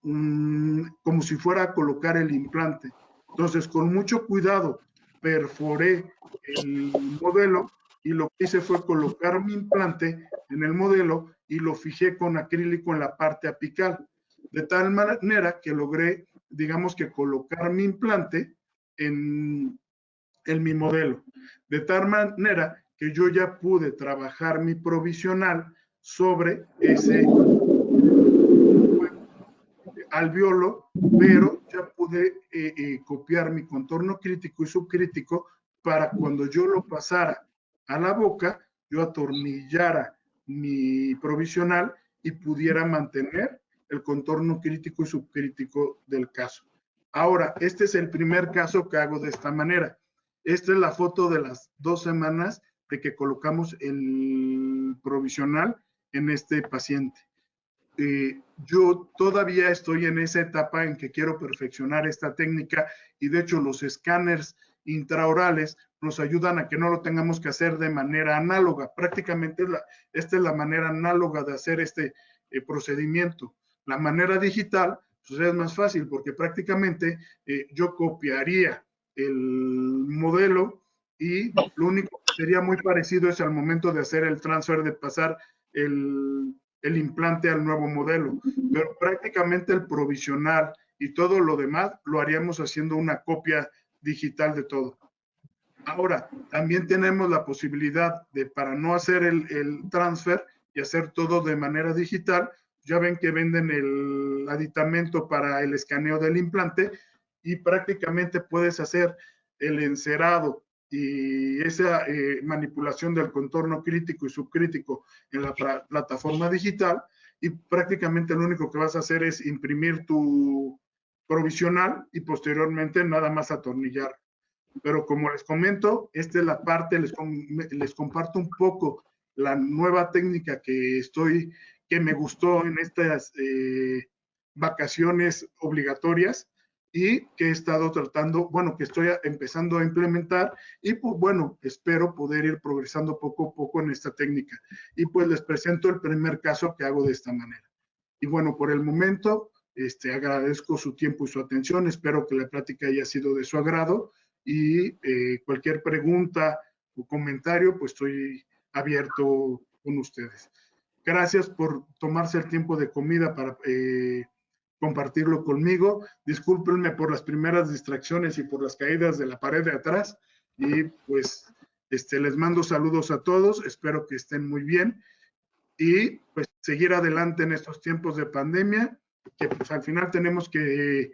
como si fuera a colocar el implante. Entonces, con mucho cuidado, perforé el modelo y lo que hice fue colocar mi implante en el modelo y lo fijé con acrílico en la parte apical, de tal manera que logré, digamos que colocar mi implante en mi modelo, de tal manera que yo ya pude trabajar mi provisional sobre ese alveolo, pero ya pude copiar mi contorno crítico y subcrítico para cuando yo lo pasara a la boca, yo atornillara mi provisional y pudiera mantener el contorno crítico y subcrítico del caso. Ahora, este es el primer caso que hago de esta manera. Esta es la foto de las 2 semanas de que colocamos el provisional en este paciente. Yo todavía estoy en esa etapa en que quiero perfeccionar esta técnica y de hecho los escáneres intraorales nos ayudan a que no lo tengamos que hacer de manera análoga. Prácticamente esta es la manera análoga de hacer este procedimiento. La manera digital pues es más fácil porque prácticamente yo copiaría el modelo y lo único que sería muy parecido es al momento de hacer el transfer, de pasar el implante al nuevo modelo, pero prácticamente el provisional y todo lo demás lo haríamos haciendo una copia digital de todo. Ahora, también tenemos la posibilidad de, para no hacer el transfer y hacer todo de manera digital, ya ven que venden el aditamento para el escaneo del implante y prácticamente puedes hacer el encerado y esa manipulación del contorno crítico y subcrítico en la plataforma digital y prácticamente lo único que vas a hacer es imprimir tu provisional y posteriormente nada más atornillar. Pero como les comento, esta es la parte, les comparto un poco la nueva técnica que me gustó en estas vacaciones obligatorias y que he estado tratando, bueno, que estoy empezando a implementar y pues bueno, espero poder ir progresando poco a poco en esta técnica. Y pues les presento el primer caso que hago de esta manera. Y bueno, por el momento, agradezco su tiempo y su atención, espero que la plática haya sido de su agrado y cualquier pregunta o comentario, pues estoy abierto con ustedes. Gracias por tomarse el tiempo de comida para compartirlo conmigo. Discúlpenme por las primeras distracciones y por las caídas de la pared de atrás. Y pues les mando saludos a todos. Espero que estén muy bien. Y pues seguir adelante en estos tiempos de pandemia, que pues al final tenemos que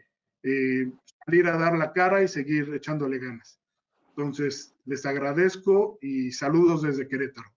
salir a dar la cara y seguir echándole ganas. Entonces, les agradezco y saludos desde Querétaro.